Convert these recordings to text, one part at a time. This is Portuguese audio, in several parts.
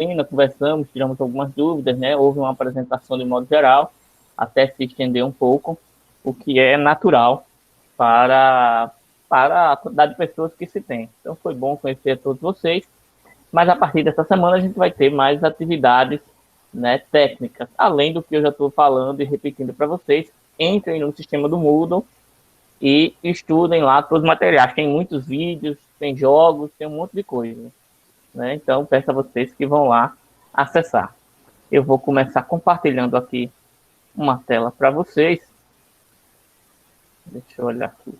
disciplina, conversamos, tiramos algumas dúvidas, né? Houve uma apresentação de modo geral, até se estender um pouco, o que é natural para, para a quantidade de pessoas que se tem. Então, foi bom conhecer todos vocês, mas a partir dessa semana a gente vai ter mais atividades, né, técnicas, além do que eu já estou falando e repetindo para vocês. Entrem no sistema do Moodle e estudem lá todos os materiais. Tem muitos vídeos, tem jogos, tem um monte de coisa, né? Então, peço a vocês que vão lá acessar. Eu vou começar compartilhando aqui uma tela para vocês. Deixa eu olhar aqui.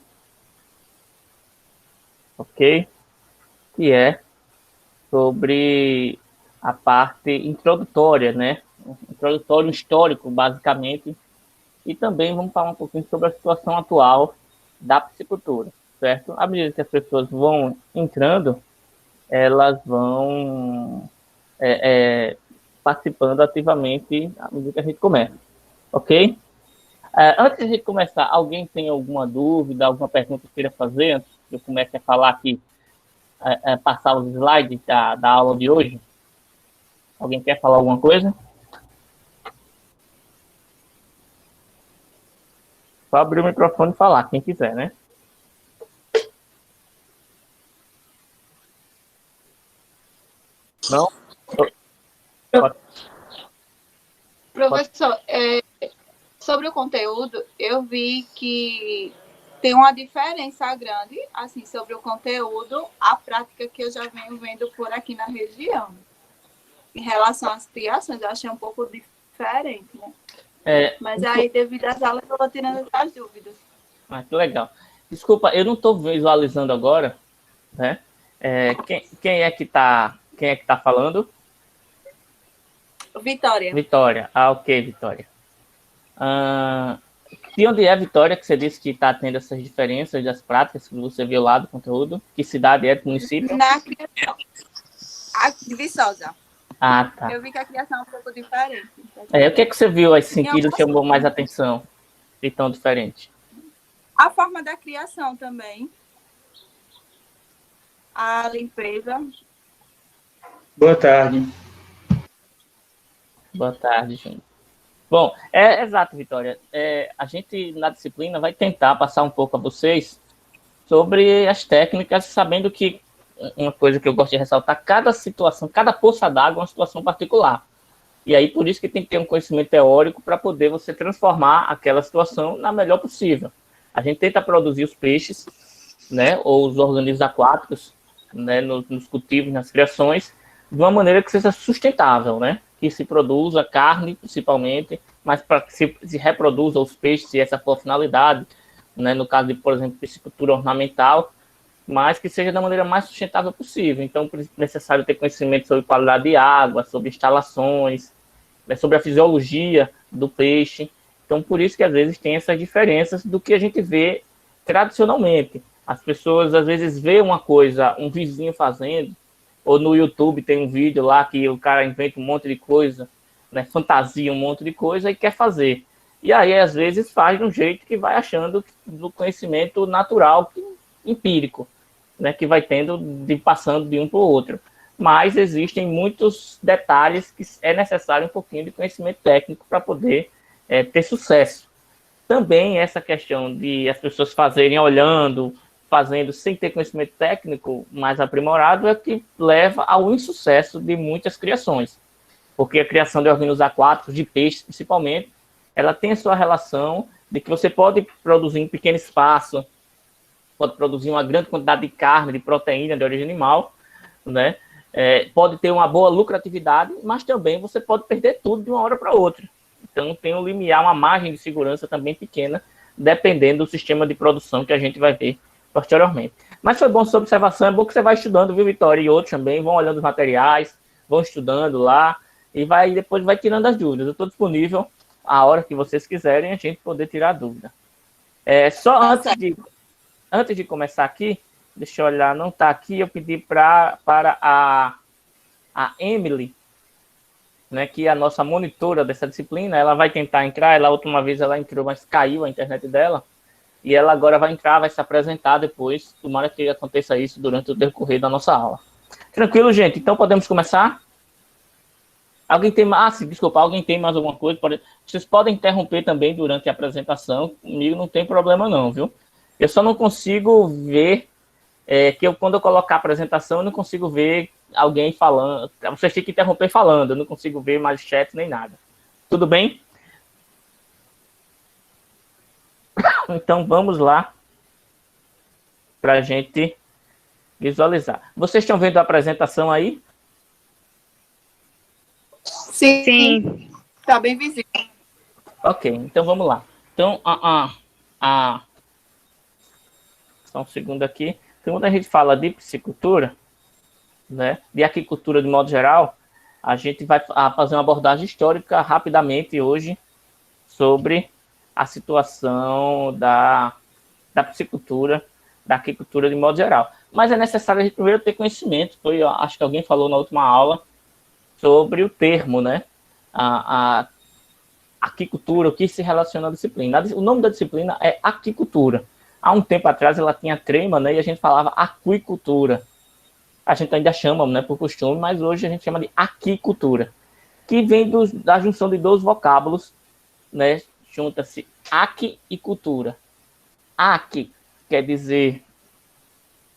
Ok? Que é sobre a parte introdutória, né? Introdutório histórico, basicamente. E também vamos falar um pouquinho sobre a situação atual da piscicultura, certo? À medida que as pessoas vão entrando, elas vão participando ativamente à medida que a gente começa, ok? Antes de a gente começar, alguém tem alguma dúvida, alguma pergunta que queira fazer antes que eu comece a falar aqui, passar os slides da aula de hoje? Alguém quer falar alguma coisa? Só abrir o microfone e falar, quem quiser, né? Não? Professor, sobre o conteúdo, eu vi que tem uma diferença grande, assim, sobre o conteúdo, a prática que eu já venho vendo por aqui na região. Em relação às criações, eu achei um pouco diferente, né? Mas aí, devido às aulas, eu vou tirando as dúvidas. Que legal. Desculpa, eu não estou visualizando agora, né? Quem é que tá falando? Vitória. Vitória. Ok, Vitória. De onde é, Vitória, que você disse que está tendo essas diferenças das práticas que você viu lá do conteúdo? Que cidade é do município? Na criação. Aqui de Viçosa. Ah, tá. Eu vi que a criação é um pouco diferente. O que é que você viu, esse sentido, que chamou mais atenção de tão diferente? A forma da criação também. A limpeza. Boa tarde. Boa tarde, gente. Bom, exato, Vitória. A gente, na disciplina, vai tentar passar um pouco a vocês sobre as técnicas, sabendo que uma coisa que eu gosto de ressaltar, cada situação, cada poça d'água é uma situação particular. E aí, por isso que tem que ter um conhecimento teórico para poder você transformar aquela situação na melhor possível. A gente tenta produzir os peixes, né, ou os organismos aquáticos, né, nos cultivos, nas criações, de uma maneira que seja sustentável, né? Que se produza carne, principalmente, mas para que se reproduza os peixes, se essa for a finalidade, né? No caso de, por exemplo, piscicultura ornamental, mas que seja da maneira mais sustentável possível. Então, é necessário ter conhecimento sobre qualidade de água, sobre instalações, né? Sobre a fisiologia do peixe. Então, por isso que às vezes tem essas diferenças do que a gente vê tradicionalmente. As pessoas às vezes vê uma coisa, um vizinho fazendo, ou no YouTube tem um vídeo lá que o cara inventa um monte de coisa, né, fantasia um monte de coisa e quer fazer. E aí, às vezes, faz de um jeito que vai achando do conhecimento natural, empírico, né, que vai passando de um para o outro. Mas existem muitos detalhes que é necessário um pouquinho de conhecimento técnico para poder ter sucesso. Também essa questão de as pessoas fazerem olhando, fazendo sem ter conhecimento técnico mais aprimorado é que leva ao insucesso de muitas criações. Porque a criação de organismos aquáticos, de peixes principalmente, ela tem a sua relação de que você pode produzir em pequeno espaço, pode produzir uma grande quantidade de carne, de proteína, de origem animal, né? Pode ter uma boa lucratividade, mas também você pode perder tudo de uma hora para outra. Então tem um limiar, uma margem de segurança também pequena, dependendo do sistema de produção que a gente vai ver posteriormente. Mas foi bom sua observação, é bom que você vai estudando, viu, Vitória? E outros também, vão olhando os materiais, vão estudando lá, e depois vai tirando as dúvidas. Eu estou disponível a hora que vocês quiserem, a gente poder tirar a dúvida. Antes de começar aqui, deixa eu olhar, não está aqui, eu pedi para a Emily, né, que é a nossa monitora dessa disciplina, ela vai tentar entrar, a última vez ela entrou, mas caiu a internet dela, e ela agora vai entrar, vai se apresentar depois, tomara que aconteça isso durante o decorrer da nossa aula. Tranquilo, gente? Então podemos começar? Alguém tem mais... sim, desculpa, alguém tem mais alguma coisa? Vocês podem interromper também durante a apresentação. Comigo não tem problema não, viu? Eu só não consigo ver... quando eu colocar a apresentação, eu não consigo ver alguém falando. Vocês têm que interromper falando. Eu não consigo ver mais chat nem nada. Tudo bem? Então, vamos lá para a gente visualizar. Vocês estão vendo a apresentação aí? Sim. Está bem visível. Ok, então vamos lá. Então, só um segundo aqui. Quando a gente fala de piscicultura, né, de aquicultura de modo geral, a gente vai fazer uma abordagem histórica rapidamente hoje sobre a situação da piscicultura, da aquicultura de modo geral. Mas é necessário a gente primeiro ter conhecimento. Acho que alguém falou na última aula sobre o termo, né? A aquicultura, o que se relaciona à disciplina. O nome da disciplina é aquicultura. Há um tempo atrás ela tinha trema, né? E a gente falava aquicultura. A gente ainda chama, né, por costume, mas hoje a gente chama de aquicultura, que vem da junção de dois vocábulos, né? Junta-se aqui e cultura. Aqui quer dizer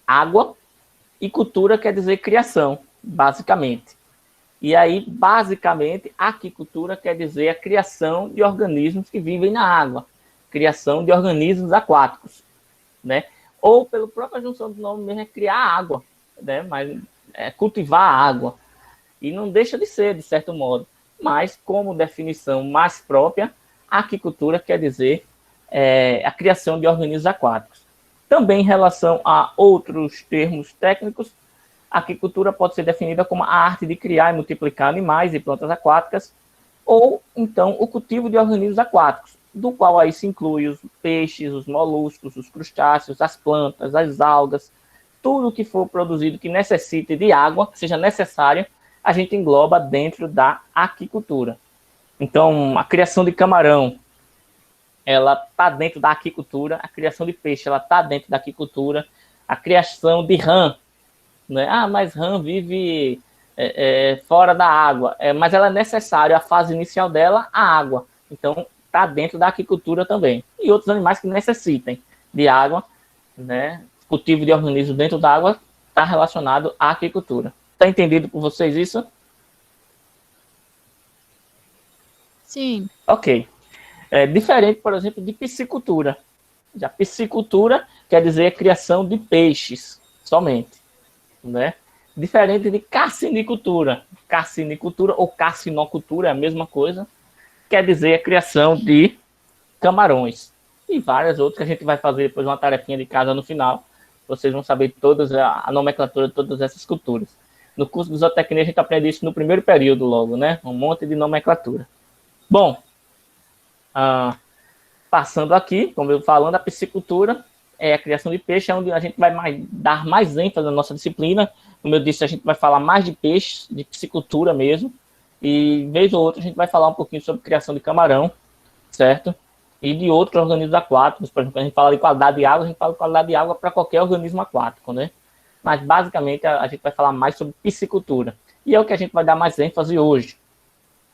água e cultura quer dizer criação, basicamente. E aí, basicamente, aquicultura quer dizer a criação de organismos que vivem na água, criação de organismos aquáticos, né? Ou pela própria junção do nome mesmo, é criar água, né? Mas é cultivar a água. E não deixa de ser, de certo modo. Mas, como definição mais própria, a aquicultura quer dizer a criação de organismos aquáticos. Também em relação a outros termos técnicos, a aquicultura pode ser definida como a arte de criar e multiplicar animais e plantas aquáticas, ou então o cultivo de organismos aquáticos, do qual aí se inclui os peixes, os moluscos, os crustáceos, as plantas, as algas, tudo que for produzido que necessite de água, que seja necessário, a gente engloba dentro da aquicultura. Então, a criação de camarão, ela está dentro da aquicultura, a criação de peixe, ela está dentro da aquicultura, a criação de rã, né? Mas rã vive fora da água, mas ela é necessária, a fase inicial dela, a água. Então, está dentro da aquicultura também. E outros animais que necessitem de água, né? Cultivo de organismos dentro da água está relacionado à aquicultura. Está entendido por vocês isso? Sim. Ok. Diferente, por exemplo, de piscicultura. Já piscicultura quer dizer a criação de peixes, somente, né? Diferente de carcinicultura. Carcinicultura ou carcinocultura é a mesma coisa, quer dizer a criação de camarões. E várias outras que a gente vai fazer depois uma tarefinha de casa no final. Vocês vão saber a nomenclatura de todas essas culturas. No curso de zootecnia a gente aprende isso no primeiro período logo, né? Um monte de nomenclatura. Bom, passando aqui, como eu falando, a piscicultura é a criação de peixe, é onde a gente vai dar mais ênfase na nossa disciplina. Como eu disse, a gente vai falar mais de peixes, de piscicultura mesmo. E, vez ou outra, a gente vai falar um pouquinho sobre criação de camarão, certo? E de outros organismos aquáticos. Por exemplo, a gente fala de qualidade de água, a gente fala de qualidade de água para qualquer organismo aquático, né? Mas, basicamente, a gente vai falar mais sobre piscicultura. E é o que a gente vai dar mais ênfase hoje.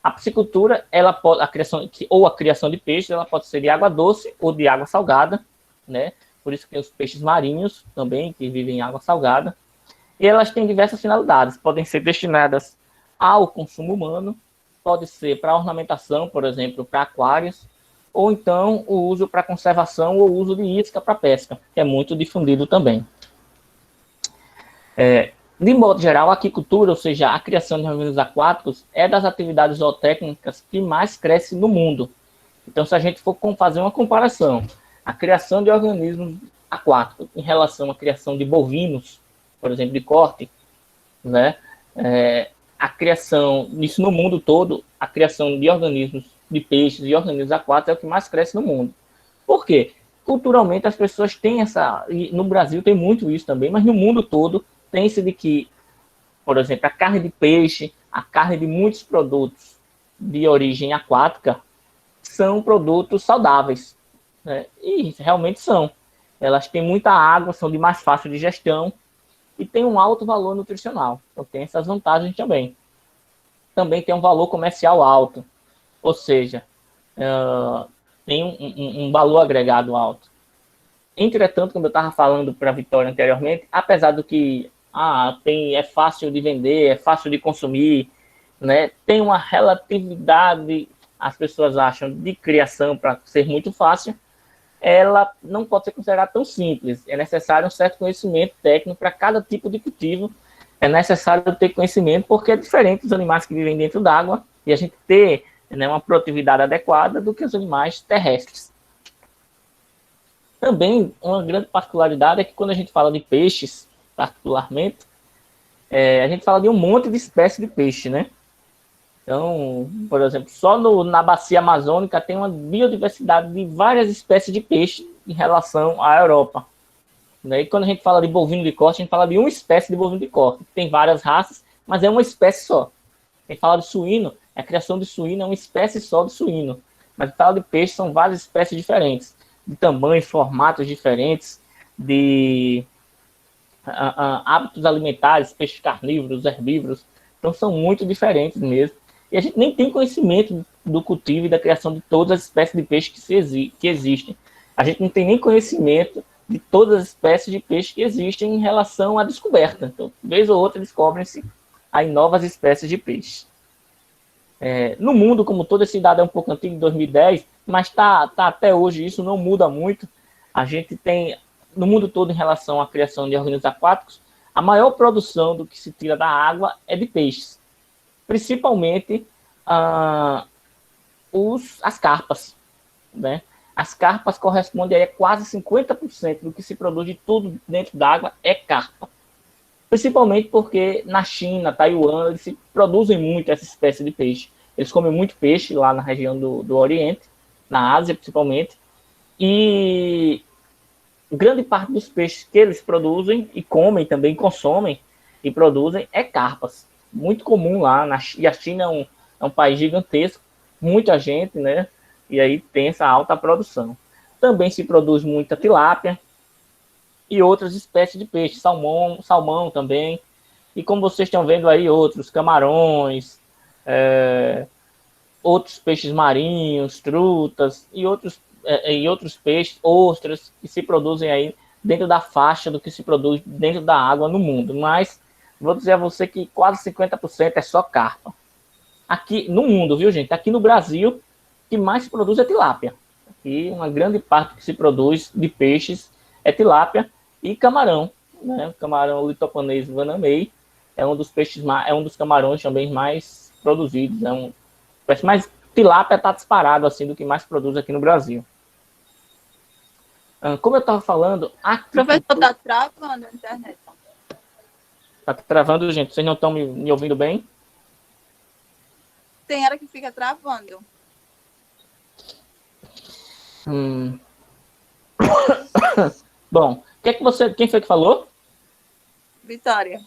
A piscicultura, a criação de peixes, ela pode ser de água doce ou de água salgada, né? Por isso que tem os peixes marinhos também, que vivem em água salgada. E elas têm diversas finalidades. Podem ser destinadas ao consumo humano, pode ser para ornamentação, por exemplo, para aquários, ou então o uso para conservação ou uso de isca para pesca, que é muito difundido também. De modo geral, a aquicultura, ou seja, a criação de organismos aquáticos, é das atividades zootécnicas que mais cresce no mundo. Então, se a gente for fazer uma comparação, a criação de organismos aquáticos em relação à criação de bovinos, por exemplo, de corte, né? A criação, isso no mundo todo, a criação de organismos, de peixes e organismos aquáticos é o que mais cresce no mundo. Por quê? Culturalmente, as pessoas têm e no Brasil tem muito isso também, mas no mundo todo, tem-se de que, por exemplo, a carne de peixe, a carne de muitos produtos de origem aquática são produtos saudáveis, né? E realmente são. Elas têm muita água, são de mais fácil digestão e têm um alto valor nutricional. Então tem essas vantagens também. também tem um valor comercial alto, ou seja, tem um valor agregado alto. Entretanto, como eu estava falando para a Vitória anteriormente, apesar do que é fácil de vender, é fácil de consumir, né, tem uma relatividade, as pessoas acham, de criação para ser muito fácil, ela não pode ser considerada tão simples. É necessário um certo conhecimento técnico para cada tipo de cultivo. É necessário ter conhecimento porque é diferente dos animais que vivem dentro d'água e a gente ter, né, uma produtividade adequada do que os animais terrestres. Também, uma grande particularidade é que quando a gente fala de peixes, particularmente, a gente fala de um monte de espécies de peixe, né? Então, por exemplo, só na bacia amazônica tem uma biodiversidade de várias espécies de peixe em relação à Europa. E quando a gente fala de bovino de corte, a gente fala de uma espécie de bovino de corte. Tem várias raças, mas é uma espécie só. Quem fala de suíno, a criação de suíno é uma espécie só de suíno. Mas fala de peixe, são várias espécies diferentes, de tamanhos, formatos diferentes, de hábitos alimentares, peixes carnívoros, herbívoros. Então são muito diferentes mesmo. E a gente nem tem conhecimento do cultivo e da criação de todas as espécies de peixe que existem. A gente não tem nem conhecimento de todas as espécies de peixe que existem em relação à descoberta. Então, vez ou outra, descobrem-se aí novas espécies de peixe. No mundo, como todo, esse dado é um pouco antigo, de 2010, mas tá até hoje, isso não muda muito. A gente tem, no mundo todo, em relação à criação de organismos aquáticos, a maior produção do que se tira da água é de peixes. Principalmente as carpas, né? As carpas correspondem a quase 50% do que se produz de tudo dentro d'água é carpa. Principalmente porque na China, Taiwan, eles se produzem muito essa espécie de peixe. Eles comem muito peixe lá na região do Oriente, na Ásia principalmente, e grande parte dos peixes que eles produzem e comem também, consomem e produzem é carpas. Muito comum lá, e a China é um país gigantesco, muita gente, né? E aí tem essa alta produção. Também se produz muita tilápia e outras espécies de peixe, salmão também. E como vocês estão vendo aí, outros camarões, outros peixes marinhos, trutas e outros peixes, ostras, que se produzem aí dentro da faixa do que se produz dentro da água no mundo. Mas vou dizer a você que quase 50% é só carpa. Aqui no mundo, viu, gente? Aqui no Brasil, o que mais se produz é tilápia. Aqui uma grande parte que se produz de peixes é tilápia e camarão, né? O camarão litopanês vanamei é um dos peixes, é um dos camarões também mais produzidos. Mas tilápia está disparado assim do que mais produz aqui no Brasil. Como eu estava falando, Professor, está travando a internet. Está travando, gente? Vocês não estão me ouvindo bem? Tem hora que fica travando. Bom, quem foi que falou? Vitória.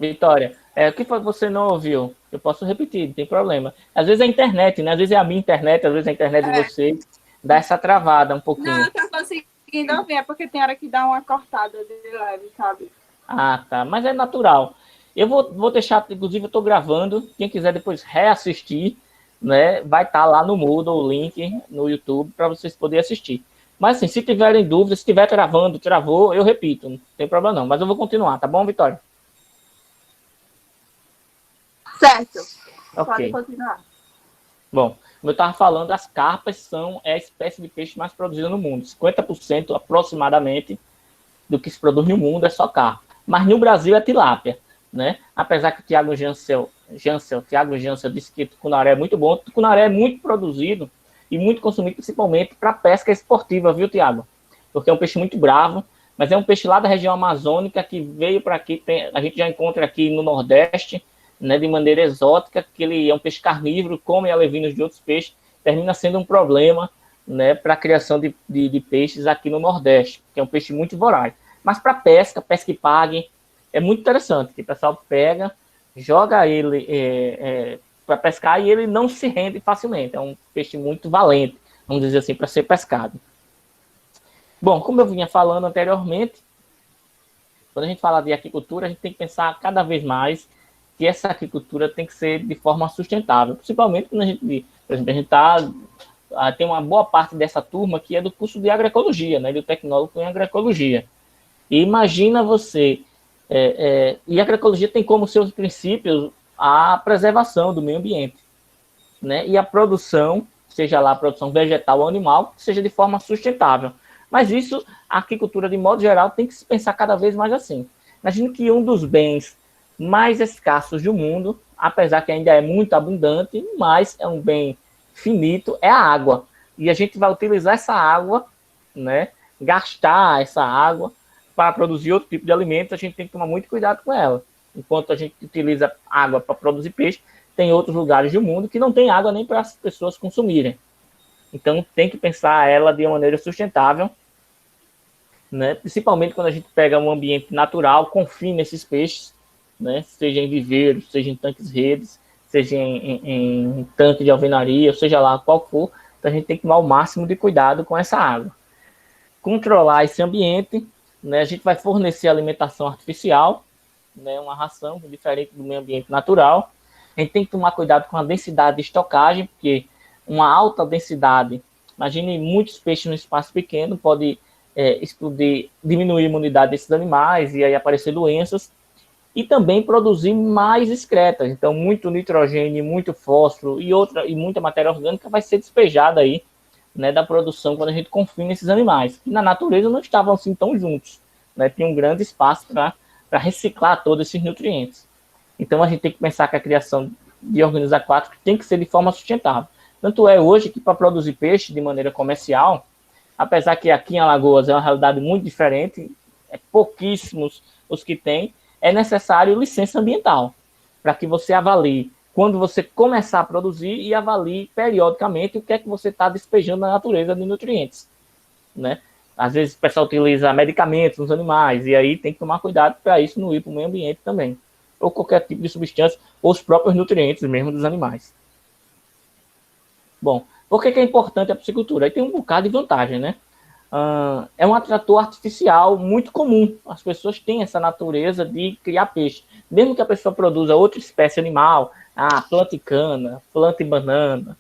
Vitória, o que foi que você não ouviu? Eu posso repetir, não tem problema. Às vezes é a internet, né? Às vezes é a minha internet, às vezes é a internet de vocês. Dá essa travada um pouquinho. Não, eu tô conseguindo ouvir, é porque tem hora que dá uma cortada de leve, sabe? Ah, tá. Mas é natural. Eu vou deixar, inclusive eu estou gravando. Quem quiser depois reassistir, né, vai estar lá no Moodle, o link no YouTube, para vocês poderem assistir. Mas assim, se tiverem dúvidas, se estiver travou, eu repito, não tem problema não. Mas eu vou continuar, tá bom, Vitória? Certo. Ok. Pode continuar. Bom, como eu estava falando, as carpas é a espécie de peixe mais produzida no mundo. 50% aproximadamente do que se produz no mundo é só carpa. Mas no Brasil é tilápia, né? Apesar que o Tiago Jansel disse que tucunaré é muito bom, tucunaré é muito produzido e muito consumido principalmente para pesca esportiva, viu, Tiago? Porque é um peixe muito bravo, mas é um peixe lá da região amazônica que veio para aqui, a gente já encontra aqui no Nordeste, né, de maneira exótica, que ele é um peixe carnívoro, come alevinos de outros peixes, termina sendo um problema, né, para a criação de peixes aqui no Nordeste, que é um peixe muito voraz. Mas para pesca e pague, é muito interessante, que o pessoal pega, joga ele para pescar e ele não se rende facilmente. É um peixe muito valente, vamos dizer assim, para ser pescado. Bom, como eu vinha falando anteriormente, quando a gente fala de aquicultura, a gente tem que pensar cada vez mais que essa agricultura tem que ser de forma sustentável, principalmente quando por exemplo, a gente tem uma boa parte dessa turma que é do curso de agroecologia, né, do tecnólogo em agroecologia. E imagina você, e a agroecologia tem como seus princípios a preservação do meio ambiente, né, e a produção, seja lá a produção vegetal ou animal, que seja de forma sustentável. Mas isso, a agricultura, de modo geral, tem que se pensar cada vez mais assim. Imagina que um dos bens mais escassos do mundo, apesar que ainda é muito abundante, mas é um bem finito, é a água. E a gente vai utilizar essa água, né, gastar essa água para produzir outro tipo de alimento, a gente tem que tomar muito cuidado com ela. Enquanto a gente utiliza água para produzir peixe, tem outros lugares do mundo que não tem água nem para as pessoas consumirem. Então tem que pensar ela de uma maneira sustentável, né? Principalmente quando a gente pega um ambiente natural, confina esses peixes, né? Seja em viveiros, seja em tanques redes, seja em tanque de alvenaria, seja lá qual for, então a gente tem que tomar o máximo de cuidado com essa água. Controlar esse ambiente, né? A gente vai fornecer alimentação artificial, né? Uma ração diferente do meio ambiente natural. A gente tem que tomar cuidado com a densidade de estocagem, porque uma alta densidade, imagine muitos peixes num espaço pequeno, pode explodir, diminuir a imunidade desses animais e aí aparecer doenças, e também produzir mais excretas. Então, muito nitrogênio, muito fósforo e muita matéria orgânica vai ser despejada aí, né, da produção quando a gente confina esses animais, que na natureza não estavam assim tão juntos, né, tinha um grande espaço para reciclar todos esses nutrientes. Então, a gente tem que pensar que a criação de organismos aquáticos tem que ser de forma sustentável. Tanto é hoje que para produzir peixe de maneira comercial, apesar que aqui em Alagoas é uma realidade muito diferente, pouquíssimos os que têm, é necessário licença ambiental, para que você avalie quando você começar a produzir e avalie periodicamente o que é que você está despejando na natureza de nutrientes, né? Às vezes o pessoal utiliza medicamentos nos animais, e aí tem que tomar cuidado para isso não ir para o meio ambiente também, ou qualquer tipo de substância, ou os próprios nutrientes mesmo dos animais. Bom, por que é importante a piscicultura? Aí tem um bocado de vantagem, né? É um atrator artificial muito comum. As pessoas têm essa natureza de criar peixe. Mesmo que a pessoa produza outra espécie animal, planta cana, planta banana,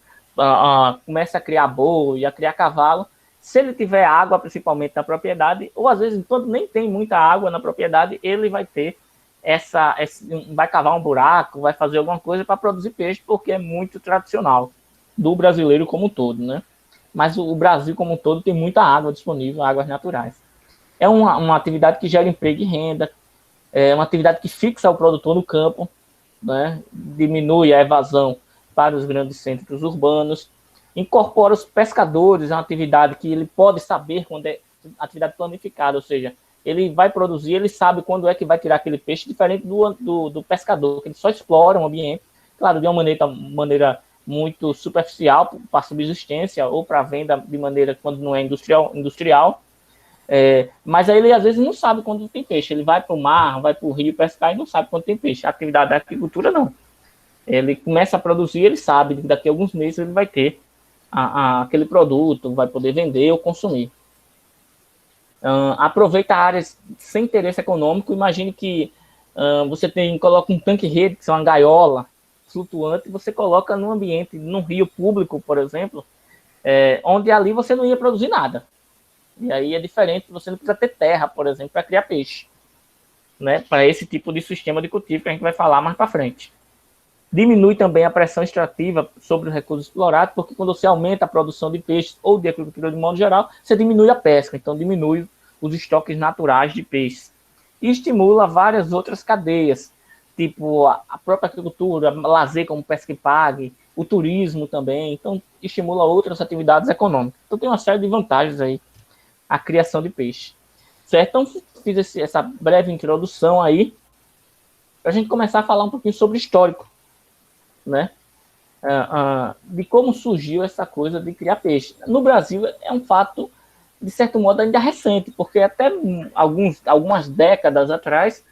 começa a criar boi, a criar cavalo, se ele tiver água, principalmente na propriedade, ou às vezes quando nem tem muita água na propriedade, ele vai ter vai cavar um buraco, vai fazer alguma coisa para produzir peixe, porque é muito tradicional do brasileiro como um todo, né? Mas o Brasil como um todo tem muita água disponível, águas naturais. É uma atividade que gera emprego e renda, é uma atividade que fixa o produtor no campo, né? Diminui a evasão para os grandes centros urbanos, incorpora os pescadores, é uma atividade que ele pode saber quando é atividade planificada, ou seja, ele vai produzir, ele sabe quando é que vai tirar aquele peixe, diferente do pescador, que ele só explora o ambiente, claro, de uma maneira muito superficial para subsistência ou para venda de maneira quando não é industrial. Mas aí ele às vezes não sabe quando tem peixe, ele vai para o mar, vai para o rio pescar e não sabe quando tem peixe. A atividade da agricultura não, ele começa a produzir, ele sabe que daqui a alguns meses ele vai ter aquele produto, vai poder vender ou consumir. Aproveita áreas sem interesse econômico. Imagine que você coloca um tanque-rede, que é uma gaiola flutuante, você coloca num ambiente, num rio público, por exemplo, onde ali você não ia produzir nada. E aí é diferente, você não precisa ter terra, por exemplo, para criar peixe, né? Para esse tipo de sistema de cultivo que a gente vai falar mais para frente. Diminui também a pressão extrativa sobre os recursos explorados, porque quando você aumenta a produção de peixes ou de agricultura de modo geral, você diminui a pesca, então diminui os estoques naturais de peixes. E estimula várias outras cadeias, tipo a própria agricultura, lazer como pesca e pague, o turismo também, então estimula outras atividades econômicas. Então tem uma série de vantagens aí a criação de peixe. Certo? Então fiz essa breve introdução aí, para a gente começar a falar um pouquinho sobre o histórico, né? De como surgiu essa coisa de criar peixe. No Brasil é um fato, de certo modo, ainda recente, porque até algumas décadas atrás,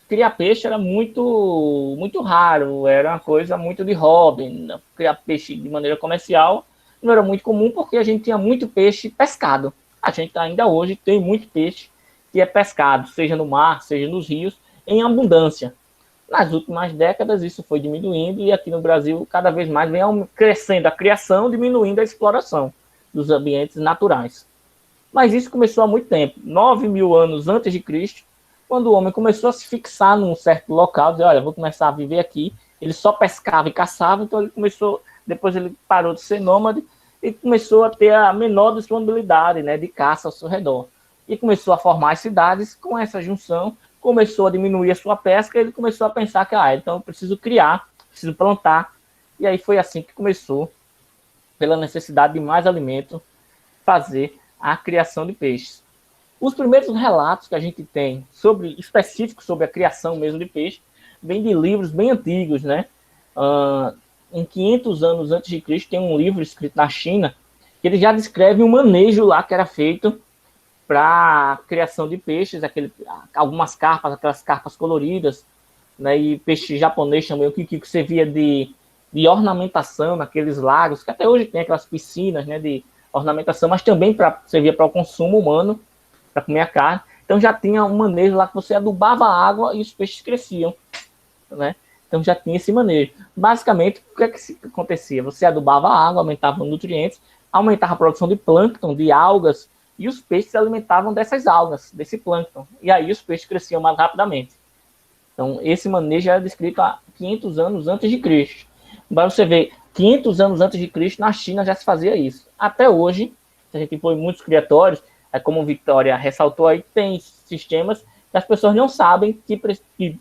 criar peixe era muito, muito raro, era uma coisa muito de hobby. Criar peixe de maneira comercial não era muito comum, porque a gente tinha muito peixe pescado. A gente ainda hoje tem muito peixe que é pescado, seja no mar, seja nos rios, em abundância. Nas últimas décadas, isso foi diminuindo e aqui no Brasil, cada vez mais vem crescendo a criação, diminuindo a exploração dos ambientes naturais. Mas isso começou há muito tempo, 9.000 anos antes de Cristo, quando o homem começou a se fixar num certo local, dizer, olha, vou começar a viver aqui. Ele só pescava e caçava, então ele começou, depois ele parou de ser nômade e começou a ter a menor disponibilidade, né, de caça ao seu redor. E começou a formar as cidades com essa junção, começou a diminuir a sua pesca, e ele começou a pensar que, então eu preciso criar, preciso plantar. E aí foi assim que começou, pela necessidade de mais alimento, fazer a criação de peixes. Os primeiros relatos que a gente tem específicos sobre a criação mesmo de peixe vem de livros bem antigos, né? Em 500 anos antes de Cristo tem um livro escrito na China que ele já descreve um manejo lá que era feito para a criação de peixes, algumas carpas, aquelas carpas coloridas, né? E peixe japonês também, o que você via de ornamentação naqueles lagos, que até hoje tem aquelas piscinas, né, de ornamentação, mas também servia para o consumo humano, para comer a carne. Então já tinha um manejo lá que você adubava a água e os peixes cresciam, né? Então já tinha esse manejo. Basicamente, o que acontecia? Você adubava a água, aumentava os nutrientes, aumentava a produção de plâncton, de algas, e os peixes se alimentavam dessas algas, desse plâncton. E aí os peixes cresciam mais rapidamente. Então esse manejo era descrito há 500 anos antes de Cristo. Para você ver, 500 anos antes de Cristo, na China já se fazia isso. Até hoje, a gente põe muitos criatórios, como Vitória ressaltou aí, tem sistemas que as pessoas não sabem que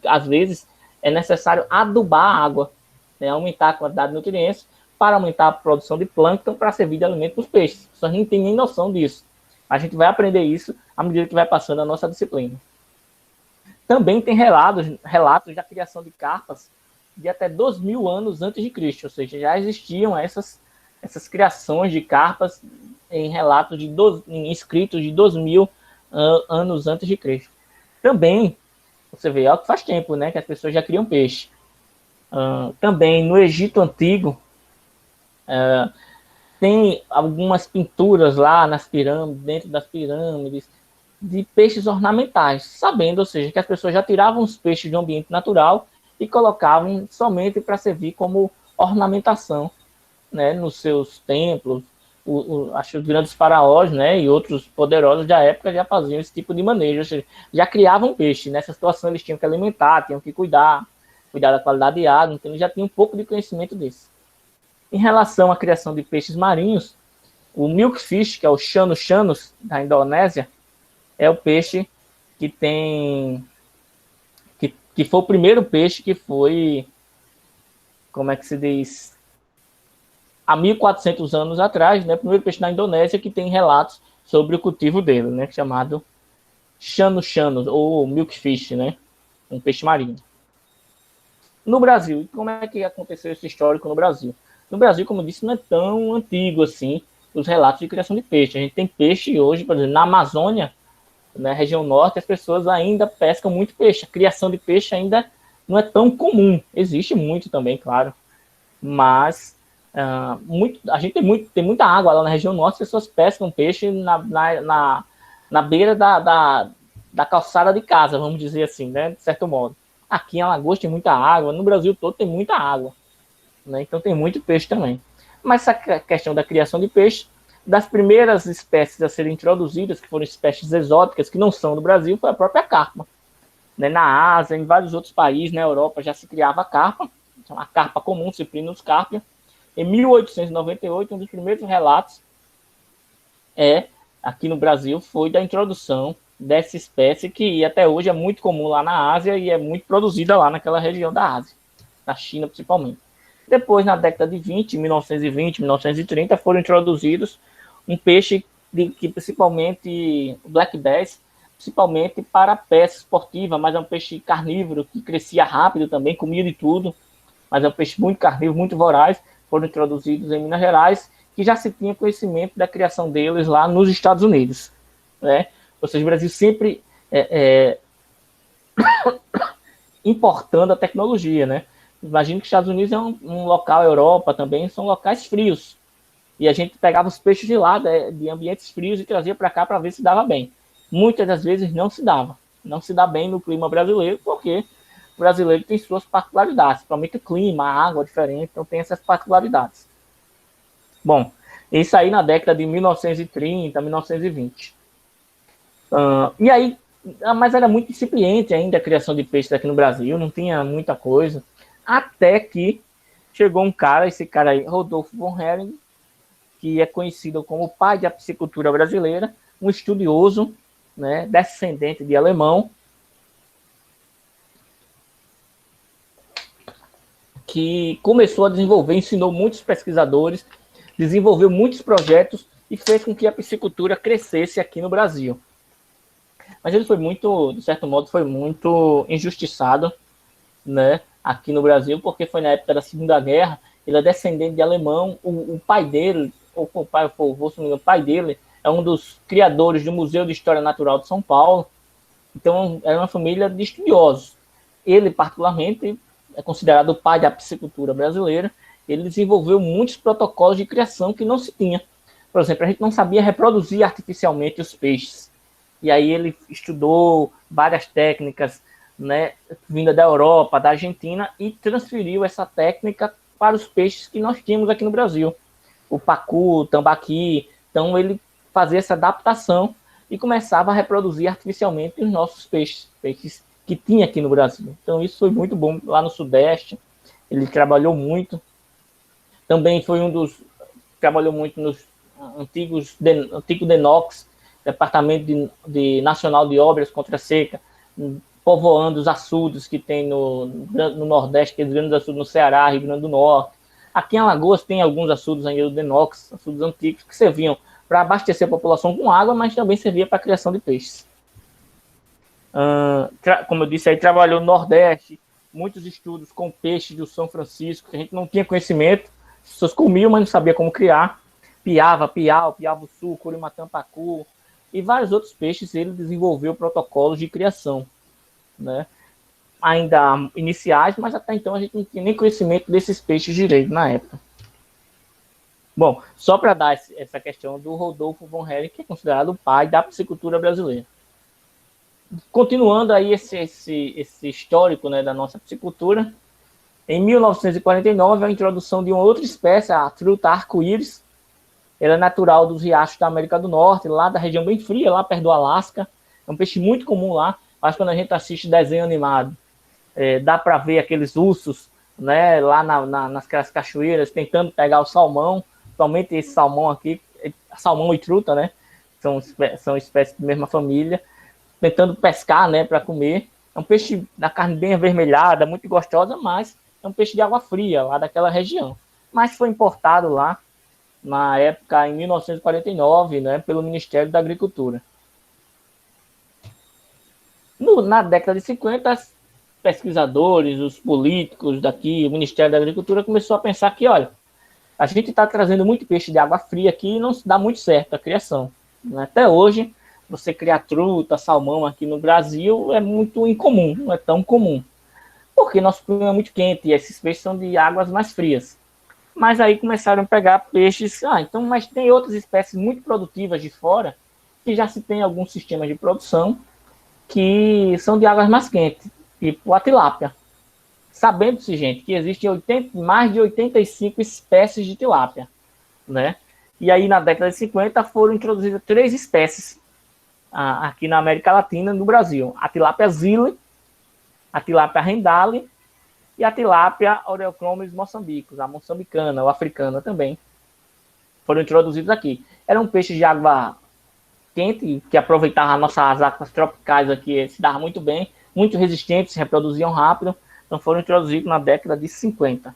às vezes é necessário adubar a água, né, aumentar a quantidade de nutrientes para aumentar a produção de plâncton para servir de alimento para os peixes. As pessoas não têm nem noção disso. A gente vai aprender isso à medida que vai passando a nossa disciplina. Também tem relatos da criação de carpas de até 2.000 anos antes de Cristo, ou seja, já existiam essas criações de carpas em relatos em escritos de 2.000 anos antes de Cristo. Também, você vê, que faz tempo, né, que as pessoas já criam peixe. Também no Egito Antigo, tem algumas pinturas lá nas pirâmides, dentro das pirâmides, de peixes ornamentais, sabendo, ou seja, que as pessoas já tiravam os peixes do ambiente natural e colocavam somente para servir como ornamentação, né, nos seus templos. Acho que os grandes faraós, né, e outros poderosos da época já faziam esse tipo de manejo, ou seja, já criavam peixe. Nessa situação eles tinham que alimentar, tinham que cuidar da qualidade de água, então eles já tinham um pouco de conhecimento disso. Em relação à criação de peixes marinhos, o milkfish, que é o Chanus da Indonésia, é o peixe que foi o primeiro peixe que foi, como é que se diz, há 1.400 anos atrás, né, o primeiro peixe na Indonésia que tem relatos sobre o cultivo dele, né, chamado Chanus, ou milkfish, né, um peixe marinho. No Brasil, como é que aconteceu esse histórico no Brasil? No Brasil, como eu disse, não é tão antigo assim os relatos de criação de peixe. A gente tem peixe hoje, por exemplo, na Amazônia, na região norte, as pessoas ainda pescam muito peixe. A criação de peixe ainda não é tão comum. Existe muito também, claro. Mas a gente tem muita água lá na região norte, as pessoas pescam peixe na beira da calçada de casa, vamos dizer assim, né, de certo modo. Aqui em Alagoas tem muita água, no Brasil todo tem muita água, né, então tem muito peixe também. Mas essa questão da criação de peixe, das primeiras espécies a serem introduzidas, que foram espécies exóticas, que não são do Brasil, foi a própria carpa. Né, na Ásia, em vários outros países, na Europa, já se criava a carpa, a carpa comum, Cyprinus carpia. Em 1898, um dos primeiros relatos aqui no Brasil, foi da introdução dessa espécie, que até hoje é muito comum lá na Ásia e é muito produzida lá naquela região da Ásia, na China principalmente. Depois, na década de 1920, 1930, foram introduzidos um peixe que principalmente, o black bass, principalmente para pesca esportiva, mas é um peixe carnívoro que crescia rápido também, comia de tudo, mas é um peixe muito carnívoro, muito voraz. Foram introduzidos em Minas Gerais, que já se tinha conhecimento da criação deles lá nos Estados Unidos, né? Ou seja, o Brasil sempre importando a tecnologia, né? Imagina que os Estados Unidos é um local, a Europa também, são locais frios. E a gente pegava os peixes de lá, de ambientes frios, e trazia para cá para ver se dava bem. Muitas das vezes não se dava. Não se dá bem no clima brasileiro, porque brasileiro tem suas particularidades, principalmente o clima, a água é diferente, então tem essas particularidades. Bom, isso aí na década de 1930, 1920. E aí, mas era muito incipiente ainda a criação de peixes aqui no Brasil, não tinha muita coisa, até que chegou um cara, esse cara aí, Rodolfo von Hering, que é conhecido como o pai da piscicultura brasileira, um estudioso, né, descendente de alemão, que começou a desenvolver, ensinou muitos pesquisadores, desenvolveu muitos projetos e fez com que a piscicultura crescesse aqui no Brasil. Mas ele foi muito, de certo modo, foi muito injustiçado, né, aqui no Brasil, porque foi na época da Segunda Guerra, ele é descendente de alemão, o pai dele, o pai dele é um dos criadores do Museu de História Natural de São Paulo, então era uma família de estudiosos. Ele, particularmente, é considerado o pai da piscicultura brasileira. Ele desenvolveu muitos protocolos de criação que não se tinha. Por exemplo, a gente não sabia reproduzir artificialmente os peixes. E aí ele estudou várias técnicas, né, vinda da Europa, da Argentina, e transferiu essa técnica para os peixes que nós tínhamos aqui no Brasil. O pacu, o tambaqui. Então ele fazia essa adaptação e começava a reproduzir artificialmente os nossos peixes que tinha aqui no Brasil. Então isso foi muito bom lá no Sudeste. Ele trabalhou muito. Também foi trabalhou muito nos antigo DENOX, Departamento Nacional de Obras contra a Seca, povoando os açudes que tem no Nordeste, que é Rio Grande do Sul, no Ceará, Rio Grande do Norte. Aqui em Alagoas tem alguns açudes ainda do DENOX, açudes antigos, que serviam para abastecer a população com água, mas também servia para a criação de peixes. Como eu disse, aí trabalhou no Nordeste, muitos estudos com peixes do São Francisco, que a gente não tinha conhecimento, as pessoas comiam, mas não sabia como criar. Piava, piava-sul, curimatã, pacu, e vários outros peixes. Ele desenvolveu protocolos de criação, né? Ainda iniciais, mas até então a gente não tinha nem conhecimento desses peixes direito na época. Bom, só para dar essa questão do Rodolfo von Hering, que é considerado o pai da piscicultura brasileira. Continuando aí esse histórico, né, da nossa piscicultura, em 1949, a introdução de uma outra espécie, a truta arco-íris. Ela é natural dos riachos da América do Norte, lá da região bem fria, lá perto do Alasca. É um peixe muito comum lá, mas quando a gente assiste desenho animado, dá para ver aqueles ursos, né, lá nas cachoeiras, tentando pegar o salmão, principalmente esse salmão aqui, salmão e truta, né, são espécies da mesma família, tentando pescar, né, para comer. É um peixe da carne bem avermelhada, muito gostosa, mas é um peixe de água fria, lá daquela região. Mas foi importado lá, na época, em 1949, né, pelo Ministério da Agricultura. Na década de 50, os pesquisadores, os políticos daqui, o Ministério da Agricultura começou a pensar que, olha, a gente está trazendo muito peixe de água fria aqui e não dá muito certo a criação. Até hoje, você criar truta, salmão aqui no Brasil é muito incomum, não é tão comum. Porque nosso clima é muito quente e esses peixes são de águas mais frias. Mas aí começaram a pegar peixes, mas tem outras espécies muito produtivas de fora, que já se tem alguns sistemas de produção, que são de águas mais quentes, tipo a tilápia. Sabendo-se, gente, que existem mais de 85 espécies de tilápia, né? E aí, na década de 50, foram introduzidas 3 espécies aqui na América Latina, no Brasil. A tilápia zile, a tilápia rendale e a tilápia Oreochromis moçambicus, a moçambicana, ou africana também, foram introduzidos aqui. Eram peixes de água quente, que aproveitavam as nossas águas tropicais aqui, se davam muito bem, muito resistentes, se reproduziam rápido, então foram introduzidos na década de 50.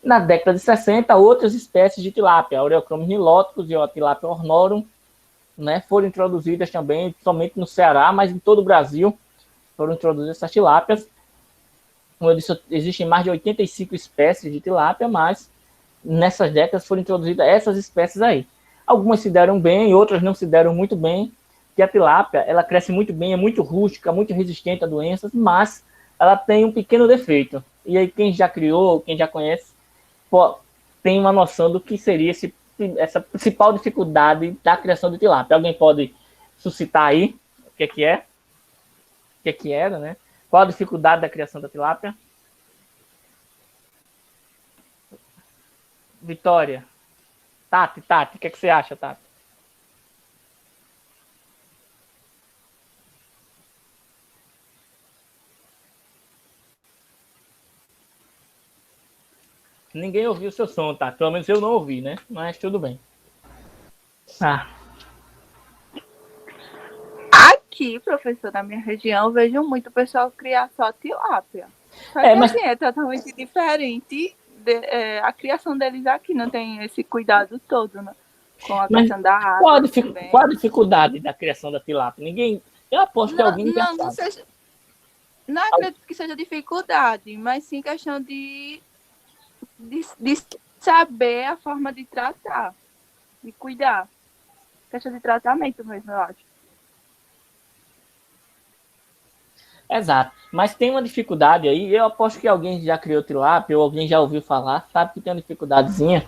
Na década de 60, outras espécies de tilápia, a Oreochromis niloticus e a tilápia ornorum, né, foram introduzidas também, somente no Ceará, mas em todo o Brasil foram introduzidas essas tilápias. Como eu disse, existem mais de 85 espécies de tilápia, mas nessas décadas foram introduzidas essas espécies aí. Algumas se deram bem, outras não se deram muito bem, que a tilápia, ela cresce muito bem, é muito rústica, muito resistente a doenças, mas ela tem um pequeno defeito. E aí quem já criou, quem já conhece, tem uma noção do que seria essa principal dificuldade da criação de tilápia. Alguém pode suscitar aí o que é? O que era, né? Qual a dificuldade da criação da tilápia? Vitória. Tati, o que você acha, Tati? Ninguém ouviu o seu som, Tati. Pelo menos eu não ouvi, né? Mas tudo bem. Aqui, professor, na minha região, eu vejo muito o pessoal criar só tilápia. Só que mas... assim, é totalmente diferente. A criação deles aqui não tem esse cuidado todo, né? Com a questão da água. Qual a dificuldade da criação da tilápia? Ninguém. Eu aposto que alguém já sabe. Não acredito que seja dificuldade, mas sim questão de saber a forma de tratar, de cuidar. Questão de tratamento mesmo, eu acho. Exato. Mas tem uma dificuldade aí. Eu aposto que alguém já criou tilápia ou alguém já ouviu falar, sabe que tem uma dificuldadezinha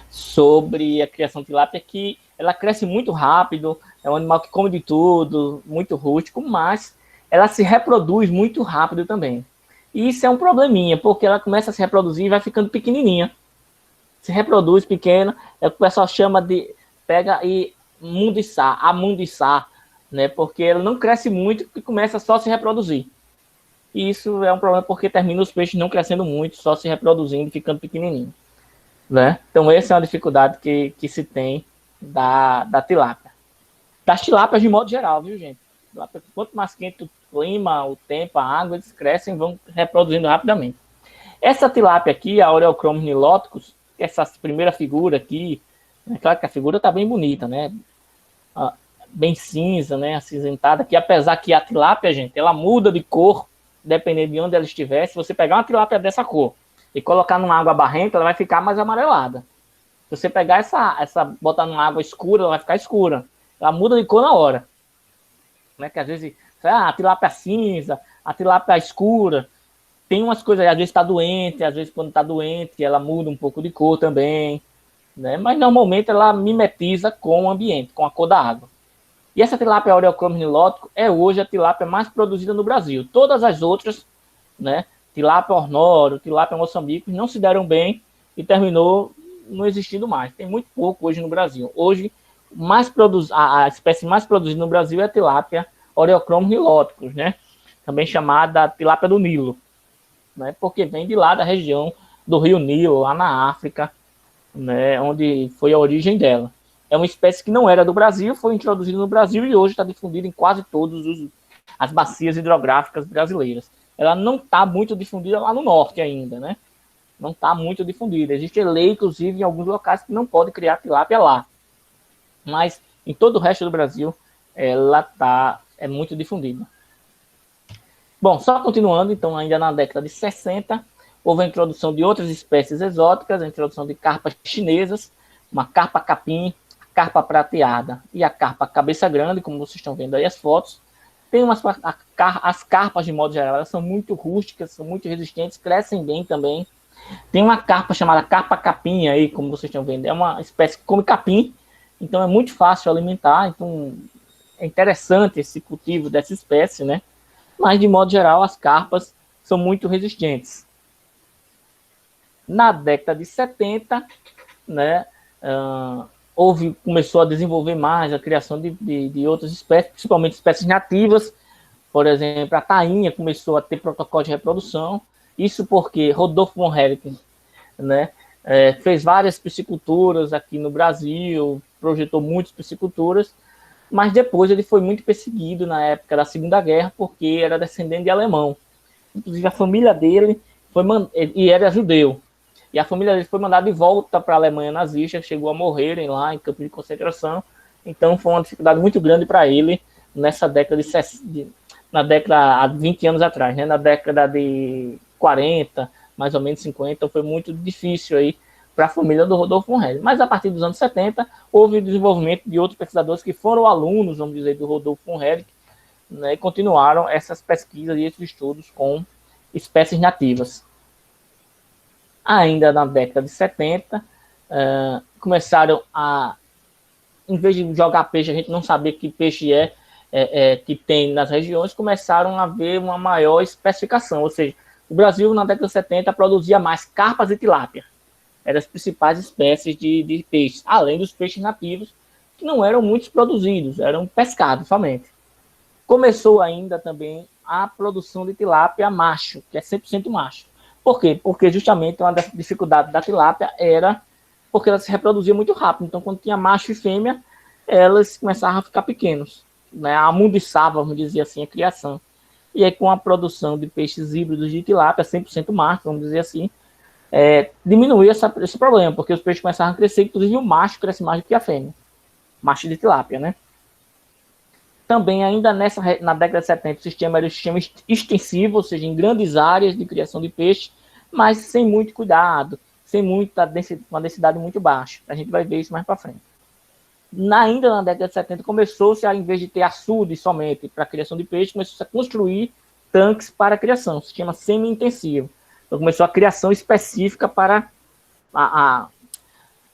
sobre a criação de tilápia, que ela cresce muito rápido, é um animal que come de tudo, muito rústico, mas ela se reproduz muito rápido também. E isso é um probleminha, porque ela começa a se reproduzir e vai ficando pequenininha. Se reproduz pequena, é o que o pessoal chama de pega e amundiçar, né? Porque ela não cresce muito e começa só a se reproduzir. E isso é um problema porque termina os peixes não crescendo muito, só se reproduzindo e ficando pequenininho. Né? Então, essa é uma dificuldade que se tem da tilápia. Das tilápias de modo geral, viu, gente? Quanto mais quente o clima, o tempo, a água, eles crescem e vão reproduzindo rapidamente. Essa tilápia aqui, a Oreochromis niloticus, essa primeira figura aqui, é claro que a figura está bem bonita, né? Bem cinza, né? Acinzentada, que apesar que a tilápia, gente, ela muda de cor, dependendo de onde ela estiver. Se você pegar uma tilápia dessa cor e colocar numa água barrenta, ela vai ficar mais amarelada. Se você pegar botar numa água escura, ela vai ficar escura. Ela muda de cor na hora. Né? Que às vezes, a tilápia cinza, a tilápia escura, tem umas coisas, às vezes está doente, às vezes quando está doente, ela muda um pouco de cor também. Né? Mas normalmente ela mimetiza com o ambiente, com a cor da água. E essa tilápia Oreochromis niloticus é hoje a tilápia mais produzida no Brasil. Todas as outras, né? Tilápia ornoro, tilápia moçambique, não se deram bem e terminou não existindo mais. Tem muito pouco hoje no Brasil. Hoje, a espécie mais produzida no Brasil é a tilápia Oreochromis niloticus, né? Também chamada tilápia do Nilo, né? Porque vem de lá da região do Rio Nilo, lá na África, né? Onde foi a origem dela. É uma espécie que não era do Brasil, foi introduzida no Brasil e hoje está difundida em quase todas as bacias hidrográficas brasileiras. Ela não está muito difundida lá no norte ainda, né? Não está muito difundida. Existe lei, inclusive, em alguns locais que não pode criar tilápia lá. Mas em todo o resto do Brasil, ela é muito difundida. Bom, só continuando, então, ainda na década de 60, houve a introdução de outras espécies exóticas, a introdução de carpas chinesas, uma carpa capim, a carpa prateada e a carpa cabeça grande, como vocês estão vendo aí as fotos. Tem as carpas, de modo geral, elas são muito rústicas, são muito resistentes, crescem bem também. Tem uma carpa chamada carpa capim aí, como vocês estão vendo. É uma espécie que come capim, então é muito fácil alimentar. Então é interessante esse cultivo dessa espécie, né? Mas, de modo geral, as carpas são muito resistentes. Na década de 70, né, começou a desenvolver mais a criação de outras espécies, principalmente espécies nativas. Por exemplo, a tainha começou a ter protocolo de reprodução. Isso porque Rodolfo von Hereken, né, fez várias pisciculturas aqui no Brasil, projetou muitas pisciculturas, mas depois ele foi muito perseguido na época da Segunda Guerra, porque era descendente de alemão. Inclusive a família dele e era judeu. E a família dele foi mandada de volta para a Alemanha nazista, chegou a morrerem lá em campos de concentração. Então foi uma dificuldade muito grande para ele nessa década há 20 anos atrás, né? Na década de 40, mais ou menos 50, então foi muito difícil aí para a família do Rodolfo von Hereken. Mas a partir dos anos 70, houve o desenvolvimento de outros pesquisadores que foram alunos, vamos dizer, do Rodolfo von Hereken, né, e continuaram essas pesquisas e esses estudos com espécies nativas. Ainda na década de 70, começaram a, em vez de jogar peixe, a gente não sabia que peixe é, que tem nas regiões, começaram a haver uma maior especificação, ou seja, o Brasil, na década de 70, produzia mais carpas e tilápia. Eram as principais espécies de peixes, além dos peixes nativos, que não eram muitos produzidos, eram pescados somente. Começou ainda também a produção de tilápia macho, que é 100% macho. Por quê? Porque justamente uma das dificuldades da tilápia era porque ela se reproduzia muito rápido. Então, quando tinha macho e fêmea, elas começavam a ficar pequenos, né? Amundiçava, vamos dizer assim, a criação. E aí, com a produção de peixes híbridos de tilápia, 100% macho, vamos dizer assim, diminuía esse problema, porque os peixes começavam a crescer, inclusive o macho cresce mais do que a fêmea. Macho de tilápia, né? Também, ainda na década de 70, o sistema era um sistema extensivo, ou seja, em grandes áreas de criação de peixe, mas sem muito cuidado, sem uma densidade muito baixa. A gente vai ver isso mais para frente. Ainda na década de 70, começou-se, em vez de ter açude somente para a criação de peixe, começou-se a construir tanques para a criação, sistema semi-intensivo. Então, começou a criação específica para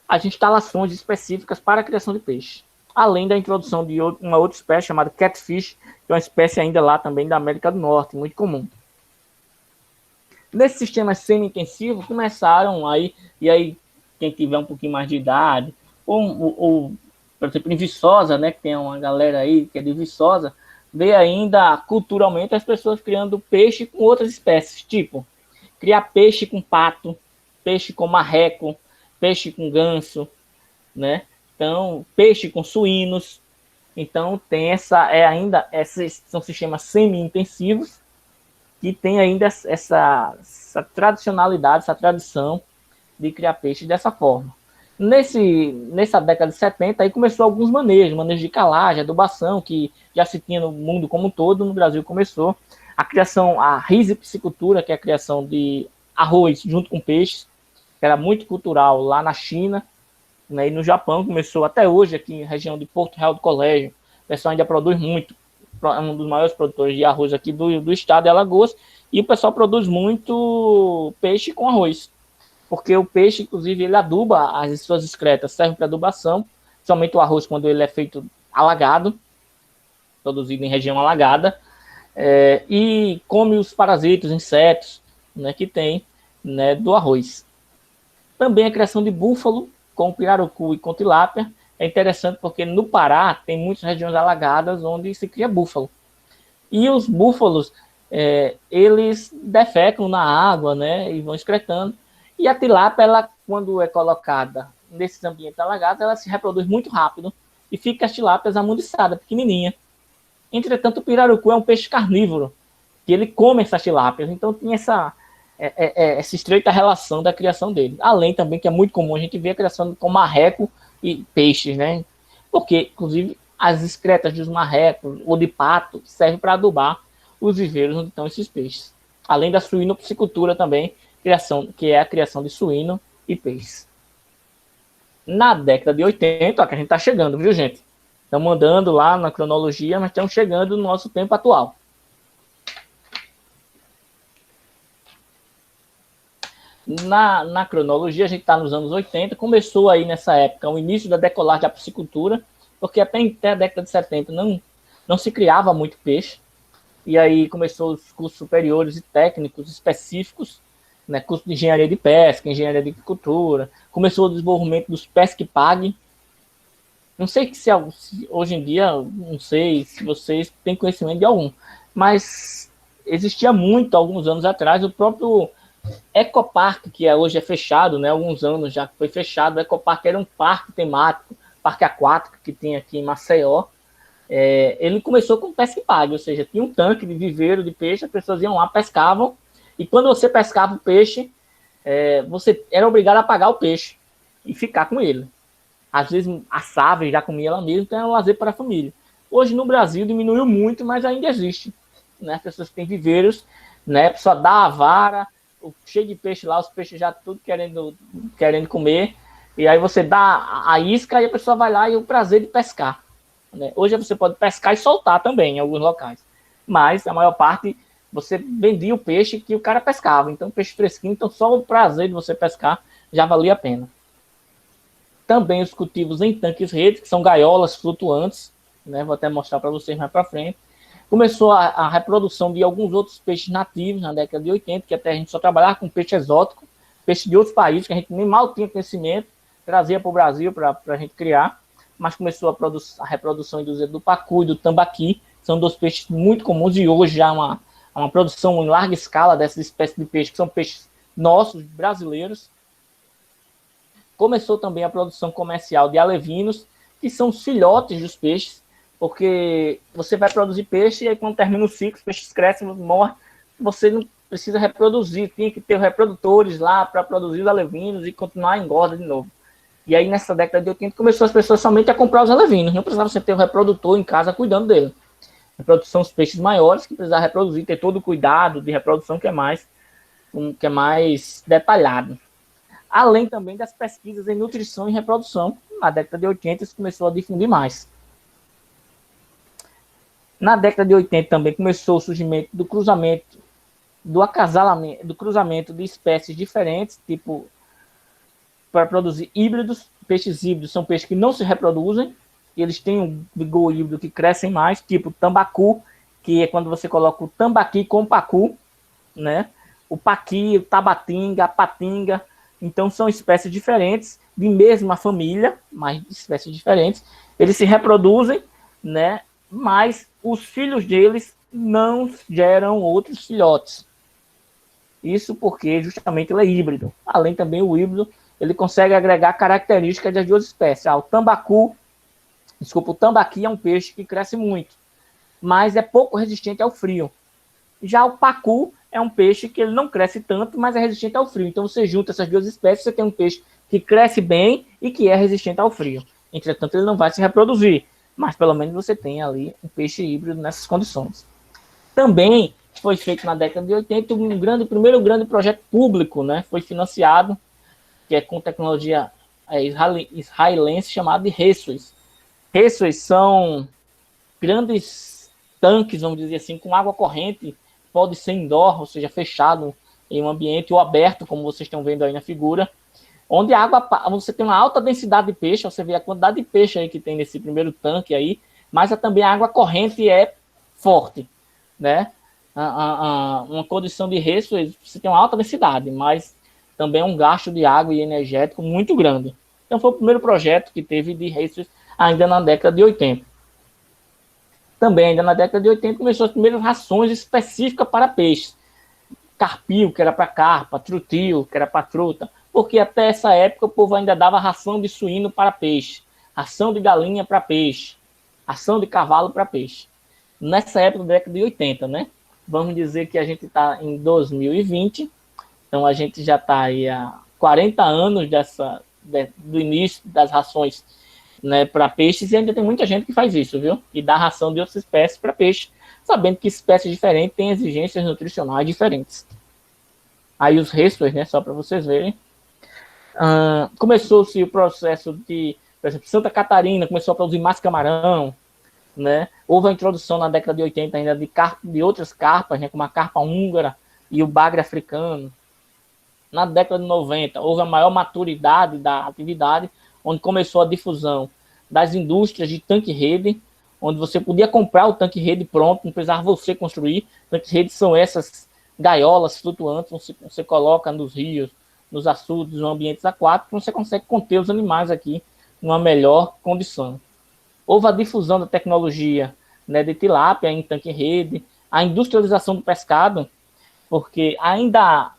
as instalações específicas para a criação de peixe. Além da introdução de uma outra espécie chamada catfish, que é uma espécie ainda lá também da América do Norte, muito comum. Nesse sistema semi-intensivo, começaram aí, e aí quem tiver um pouquinho mais de idade, ou por exemplo, em Viçosa, né, que tem uma galera aí que é de Viçosa, vê ainda culturalmente as pessoas criando peixe com outras espécies, tipo, criar peixe com pato, peixe com marreco, peixe com ganso, né? Então, peixe com suínos. Então, tem esses são sistemas semi-intensivos que tem ainda essa tradicionalidade, essa tradição de criar peixe dessa forma. Nessa década de 70, aí começou alguns manejos de calagem, adubação, que já se tinha no mundo como um todo, no Brasil começou. A risipicicultura, que é a criação de arroz junto com peixes, que era muito cultural lá na China, né, e no Japão começou até hoje, aqui na região de Porto Real do Colégio. O pessoal ainda produz muito, é um dos maiores produtores de arroz aqui do estado de Alagoas, e o pessoal produz muito peixe com arroz, porque o peixe, inclusive, ele aduba as suas excretas, serve para adubação, somente o arroz quando ele é feito alagado, produzido em região alagada, e come os parasitas, insetos, né, que tem, né, do arroz. Também a criação de búfalo com pirarucu e com tilápia é interessante porque no Pará tem muitas regiões alagadas onde se cria búfalo. E os búfalos, eles defecam na água, né, e vão excretando. E a tilápia, ela, quando é colocada nesses ambientes alagados, ela se reproduz muito rápido e fica as tilápias amundiçadas, pequenininha. Entretanto, o pirarucu é um peixe carnívoro, que ele come essas tilápias. Então, tem essa estreita relação da criação dele. Além também, que é muito comum a gente ver a criação com marreco e peixes, né? Porque, inclusive, as excretas dos marrecos ou de pato servem para adubar os viveiros onde estão esses peixes. Além da suinopiscicultura também, que é a criação de suíno e peixes. Na década de 80, que a gente está chegando, viu, gente? Estamos andando lá na cronologia, mas estamos chegando no nosso tempo atual. Na cronologia, a gente está nos anos 80, começou aí nessa época o início da decolagem da piscicultura, porque até a década de 70 não se criava muito peixe, e aí começou os cursos superiores e técnicos específicos, né, curso de engenharia de pesca, engenharia de agricultura, começou o desenvolvimento dos pesque-pague. Não sei se hoje em dia, não sei se vocês têm conhecimento de algum, mas existia muito, alguns anos atrás, o próprio Ecoparque, que hoje é fechado, né? Alguns anos já foi fechado. O Ecoparque era um parque temático, parque aquático que tem aqui em Maceió. Ele começou com pesca e pague, ou seja, tinha um tanque de viveiro de peixe, as pessoas iam lá, pescavam, e quando você pescava o peixe, você era obrigado a pagar o peixe e ficar com ele. Às vezes assava e já comia lá mesmo, então era um lazer para a família. Hoje no Brasil diminuiu muito, mas ainda existe, né? As pessoas têm viveiros, né? A pessoa dá a vara, cheio de peixe lá, os peixes já tudo querendo comer, e aí você dá a isca e a pessoa vai lá e o prazer de pescar, né? Hoje você pode pescar e soltar também em alguns locais, mas a maior parte você vendia o peixe que o cara pescava, então peixe fresquinho, então só o prazer de você pescar já valia a pena. Também os cultivos em tanques redes, que são gaiolas flutuantes, né? Vou até mostrar para vocês mais para frente. Começou a reprodução de alguns outros peixes nativos na década de 80, que até a gente só trabalhava com peixe exótico, peixe de outros países, que a gente nem mal tinha conhecimento, trazia para o Brasil para a gente criar, mas começou a reprodução induzida do pacu e do tambaqui, são dois peixes muito comuns, e hoje já há uma produção em larga escala dessas espécies de peixe, que são peixes nossos, brasileiros. Começou também a produção comercial de alevinos, que são os filhotes dos peixes, porque você vai produzir peixe e aí quando termina o ciclo, os peixes crescem, morrem, você não precisa reproduzir, tinha que ter reprodutores lá para produzir os alevinos e continuar a engorda de novo. E aí nessa década de 80 começou as pessoas somente a comprar os alevinos, não precisava você ter um reprodutor em casa cuidando dele. Reprodução dos peixes maiores, que precisava reproduzir, ter todo o cuidado de reprodução que é mais detalhado. Além também das pesquisas em nutrição e reprodução, na década de 80 isso começou a difundir mais. Na década de 80 também começou o surgimento do cruzamento, do acasalamento, do cruzamento de espécies diferentes, tipo, para produzir híbridos. Peixes híbridos são peixes que não se reproduzem, eles têm um vigor híbrido que crescem mais, tipo tambacu, que é quando você coloca o tambaqui com o pacu, né? O paqui, o tabatinga, a patinga. Então são espécies diferentes, de mesma família, mas de espécies diferentes. Eles se reproduzem, né? Mas os filhos deles não geram outros filhotes. Isso porque justamente ele é híbrido. Além também o híbrido, ele consegue agregar características das duas espécies. O tambaqui é um peixe que cresce muito, mas é pouco resistente ao frio. Já o pacu é um peixe que ele não cresce tanto, mas é resistente ao frio. Então você junta essas duas espécies, você tem um peixe que cresce bem e que é resistente ao frio. Entretanto, ele não vai se reproduzir, mas pelo menos você tem ali um peixe híbrido nessas condições. Também foi feito na década de 80 primeiro grande projeto público, né? Foi financiado, que é com tecnologia israelense, chamado de RESUS. RESUS são grandes tanques, vamos dizer assim, com água corrente, pode ser indoor, ou seja, fechado em um ambiente, ou aberto, como vocês estão vendo aí na figura, onde a água, você tem uma alta densidade de peixe, você vê a quantidade de peixe aí que tem nesse primeiro tanque aí, mas também a água corrente é forte, né? Uma condição de risco, você tem uma alta densidade, mas também um gasto de água e energético muito grande. Então foi o primeiro projeto que teve de risco ainda na década de 80. Também ainda na década de 80 começou as primeiras rações específicas para peixes. Carpio, que era para carpa, trutil, que era para truta, porque até essa época o povo ainda dava ração de suíno para peixe, ração de galinha para peixe, ração de cavalo para peixe. Nessa época da década de 80, né? Vamos dizer que a gente está em 2020, então a gente já está aí há 40 anos do início das rações, né, para peixes, e ainda tem muita gente que faz isso, viu? E dá ração de outras espécies para peixe, sabendo que espécies diferentes têm exigências nutricionais diferentes. Aí os restos, né, só para vocês verem. Começou-se o processo de, por exemplo, Santa Catarina começou a produzir mais camarão, né? Houve a introdução na década de 80 ainda de outras carpas, né, como a carpa húngara e o bagre africano. Na década de 90 houve a maior maturidade da atividade, onde começou a difusão das indústrias de tanque-rede, onde você podia comprar o tanque-rede pronto, não precisava você construir. Tanque-rede são essas gaiolas flutuantes que você coloca nos rios, nos açudes, nos ambientes aquáticos, você consegue conter os animais aqui numa melhor condição. Houve a difusão da tecnologia, né, de tilápia em tanque-rede, a industrialização do pescado, porque ainda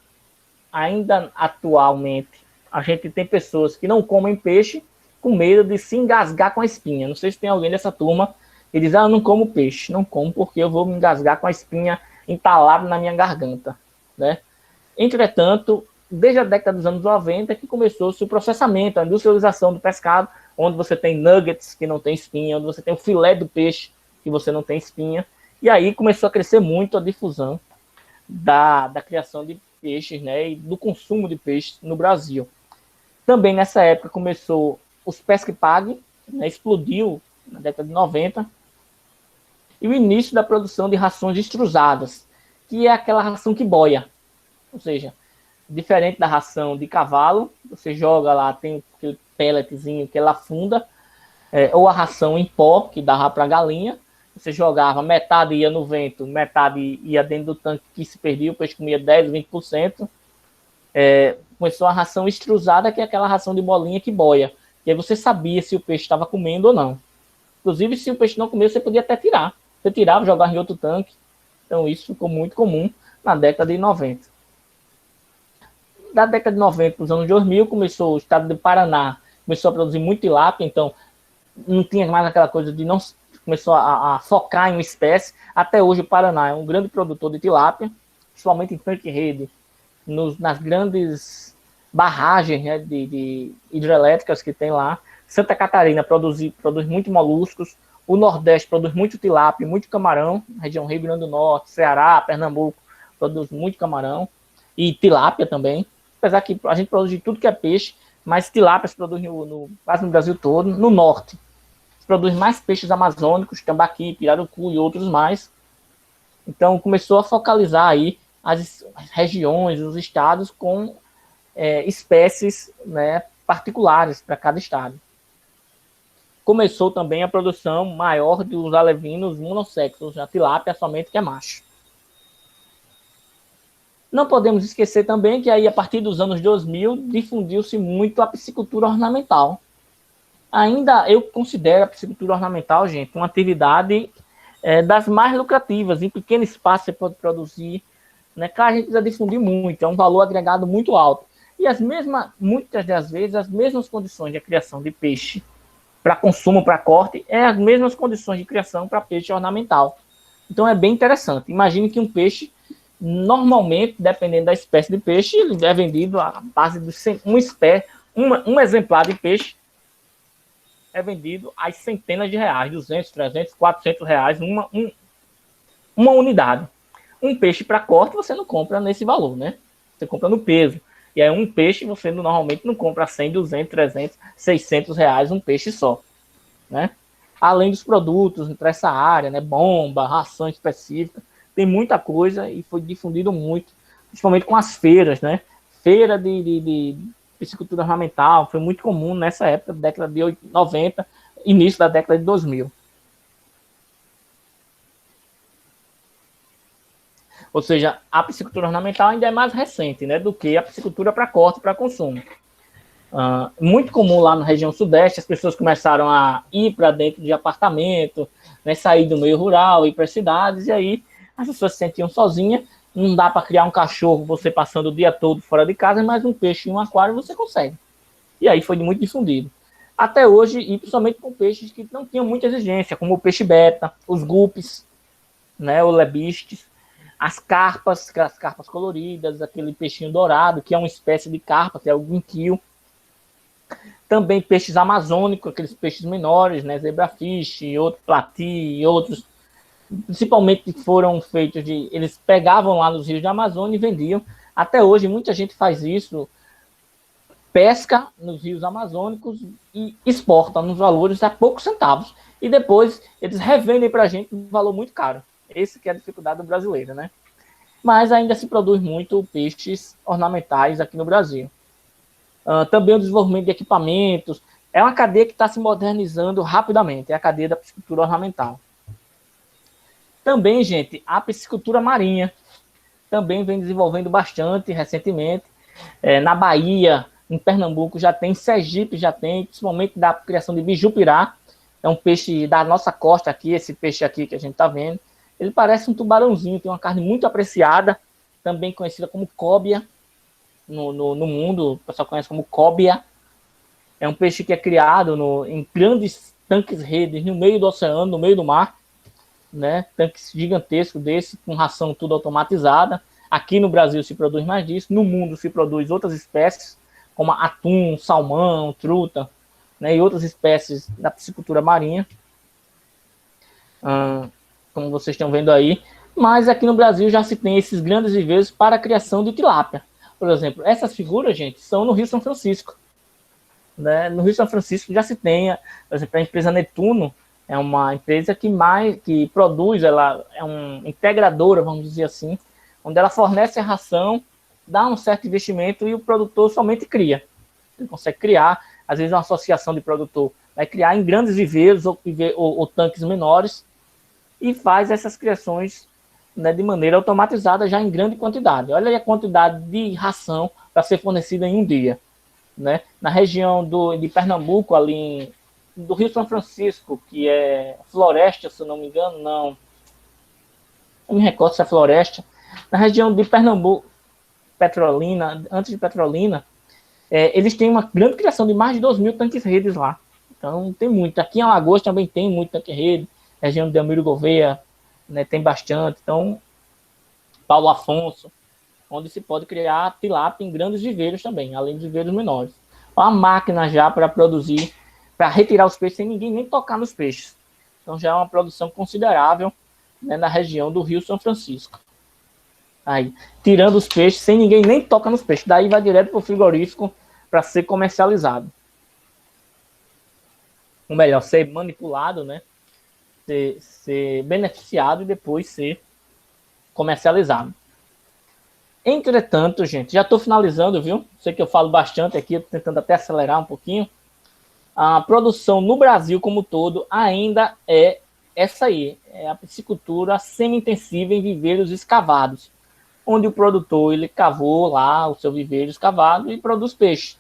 atualmente a gente tem pessoas que não comem peixe com medo de se engasgar com a espinha. Não sei se tem alguém dessa turma que diz, eu não como peixe, não como porque eu vou me engasgar com a espinha entalada na minha garganta, né? Entretanto, desde a década dos anos 90 que começou-se o processamento, a industrialização do pescado, onde você tem nuggets que não tem espinha, onde você tem o filé do peixe que você não tem espinha, e aí começou a crescer muito a difusão da criação de peixes, né, e do consumo de peixes no Brasil. Também nessa época começou os pesca e pague, né, explodiu na década de 90, e o início da produção de rações extrusadas, que é aquela ração que boia, ou seja, diferente da ração de cavalo, você joga lá, tem aquele pelletzinho que ela afunda, ou a ração em pó, que dava para a galinha, você jogava, metade ia no vento, metade ia dentro do tanque que se perdia, o peixe comia 10, 20%. Começou a ração extrusada, que é aquela ração de bolinha que boia. E aí você sabia se o peixe estava comendo ou não. Inclusive, se o peixe não comeu, você podia até tirar. Você tirava, jogava em outro tanque. Então, isso ficou muito comum na década de 90. Da década de 90 para os anos 2000, começou o estado do Paraná, começou a produzir muito tilápia, então não tinha mais aquela coisa de não... Começou a focar em uma espécie. Até hoje, o Paraná é um grande produtor de tilápia, principalmente em tanque-rede, nas grandes barragens, né, de hidrelétricas que tem lá. Santa Catarina produz muito moluscos. O Nordeste produz muito tilápia, muito camarão. Região Rio Grande do Norte, Ceará, Pernambuco, produz muito camarão. E tilápia também. Apesar que a gente produz de tudo que é peixe, mas tilápia se produz quase no Brasil todo. No Norte, se produz mais peixes amazônicos, tambaqui, pirarucu e outros mais. Então, começou a focalizar aí as regiões, os estados com espécies, né, particulares para cada estado. Começou também a produção maior dos alevinos monossexos, a tilápia somente que é macho. Não podemos esquecer também que aí, a partir dos anos 2000, difundiu-se muito a piscicultura ornamental. Ainda eu considero a piscicultura ornamental, gente, uma atividade das mais lucrativas. Em pequeno espaço você pode produzir, né? Claro, a gente precisa difundir muito, é um valor agregado muito alto. E muitas das vezes, as mesmas condições de criação de peixe para consumo, para corte, as mesmas condições de criação para peixe ornamental. Então é bem interessante. Imagine que um peixe, normalmente, dependendo da espécie de peixe, ele é vendido à base de um exemplar de peixe é vendido às centenas de reais, 200, 300, 400 reais, uma unidade. Um peixe para corte você não compra nesse valor, né? Você compra no peso. E aí um peixe você normalmente não compra 100, 200, 300, 600 reais um peixe só, né? Além dos produtos para essa área, né? Bomba, ração específica, tem muita coisa e foi difundido muito, principalmente com as feiras, né? Feira de piscicultura ornamental foi muito comum nessa época, década de 90, início da década de 2000. Ou seja, a piscicultura ornamental ainda é mais recente, né, do que a piscicultura para corte, para consumo. Muito comum lá na região sudeste, as pessoas começaram a ir para dentro de apartamento, né, sair do meio rural, ir para as cidades, e aí as pessoas se sentiam sozinhas. Não dá para criar um cachorro você passando o dia todo fora de casa, mas um peixe em um aquário você consegue. E aí foi muito difundido. Até hoje, e principalmente com peixes que não tinham muita exigência, como o peixe beta, os guppies, né, o lebistes, as carpas coloridas, aquele peixinho dourado, que é uma espécie de carpa, que é o guinquil. Também peixes amazônicos, aqueles peixes menores, né, zebrafish, outro plati e outros, principalmente foram feitos eles pegavam lá nos rios da Amazônia e vendiam. Até hoje muita gente faz isso, pesca nos rios amazônicos e exporta nos valores a poucos centavos. E depois eles revendem para a gente um valor muito caro. Esse que é a dificuldade do brasileiro, né? Mas ainda se produz muito peixes ornamentais aqui no Brasil. Também o desenvolvimento de equipamentos. É uma cadeia que está se modernizando rapidamente. É a cadeia da piscicultura ornamental. Também, gente, a piscicultura marinha também vem desenvolvendo bastante recentemente. Na Bahia, em Pernambuco já tem, em Sergipe já tem, principalmente da criação de bijupirá. É um peixe da nossa costa aqui, esse peixe aqui que a gente está vendo. Ele parece um tubarãozinho, tem uma carne muito apreciada, também conhecida como cóbia no mundo, o pessoal conhece como cóbia. É um peixe que é criado em grandes tanques redes no meio do oceano, no meio do mar, né? Tanques gigantescos desse, com ração tudo automatizada. Aqui no Brasil se produz mais disso, no mundo se produz outras espécies, como atum, salmão, truta, né? E outras espécies da piscicultura marinha. Como vocês estão vendo aí, mas aqui no Brasil já se tem esses grandes viveiros para a criação de tilápia. Por exemplo, essas figuras, gente, são no Rio São Francisco. Né? No Rio São Francisco já se tem, por exemplo, a empresa Netuno, é uma empresa que produz, ela é uma integradora, vamos dizer assim, onde ela fornece a ração, dá um certo investimento e o produtor somente cria. Ele consegue criar, às vezes uma associação de produtor vai criar em grandes viveiros ou tanques menores e faz essas criações, né, de maneira automatizada já em grande quantidade. Olha aí a quantidade de ração para ser fornecida em um dia, né? Na região de Pernambuco, do Rio São Francisco, que é Floresta, se eu não me engano, não me recordo se é Floresta, na região de Pernambuco, Petrolina, antes de Petrolina, eles têm uma grande criação de mais de 2.000 tanques-redes lá. Então, tem muito. Aqui em Alagoas também tem muito tanque-rede, região de Delmiro Gouveia, né, tem bastante. Então, Paulo Afonso, onde se pode criar tilápia em grandes viveiros também, além de viveiros menores. Uma máquina já para produzir, para retirar os peixes sem ninguém nem tocar nos peixes. Então, já é uma produção considerável, né, na região do Rio São Francisco. Aí, tirando os peixes sem ninguém nem tocar nos peixes. Daí vai direto para o frigorífico para ser comercializado. Ou melhor, ser manipulado, né? Ser beneficiado e depois ser comercializado. Entretanto, gente, já estou finalizando, viu? Sei que eu falo bastante aqui, estou tentando até acelerar um pouquinho. A produção no Brasil como um todo ainda é essa aí, é a piscicultura semi-intensiva em viveiros escavados, onde o produtor ele cavou lá o seu viveiro escavado e produz peixe.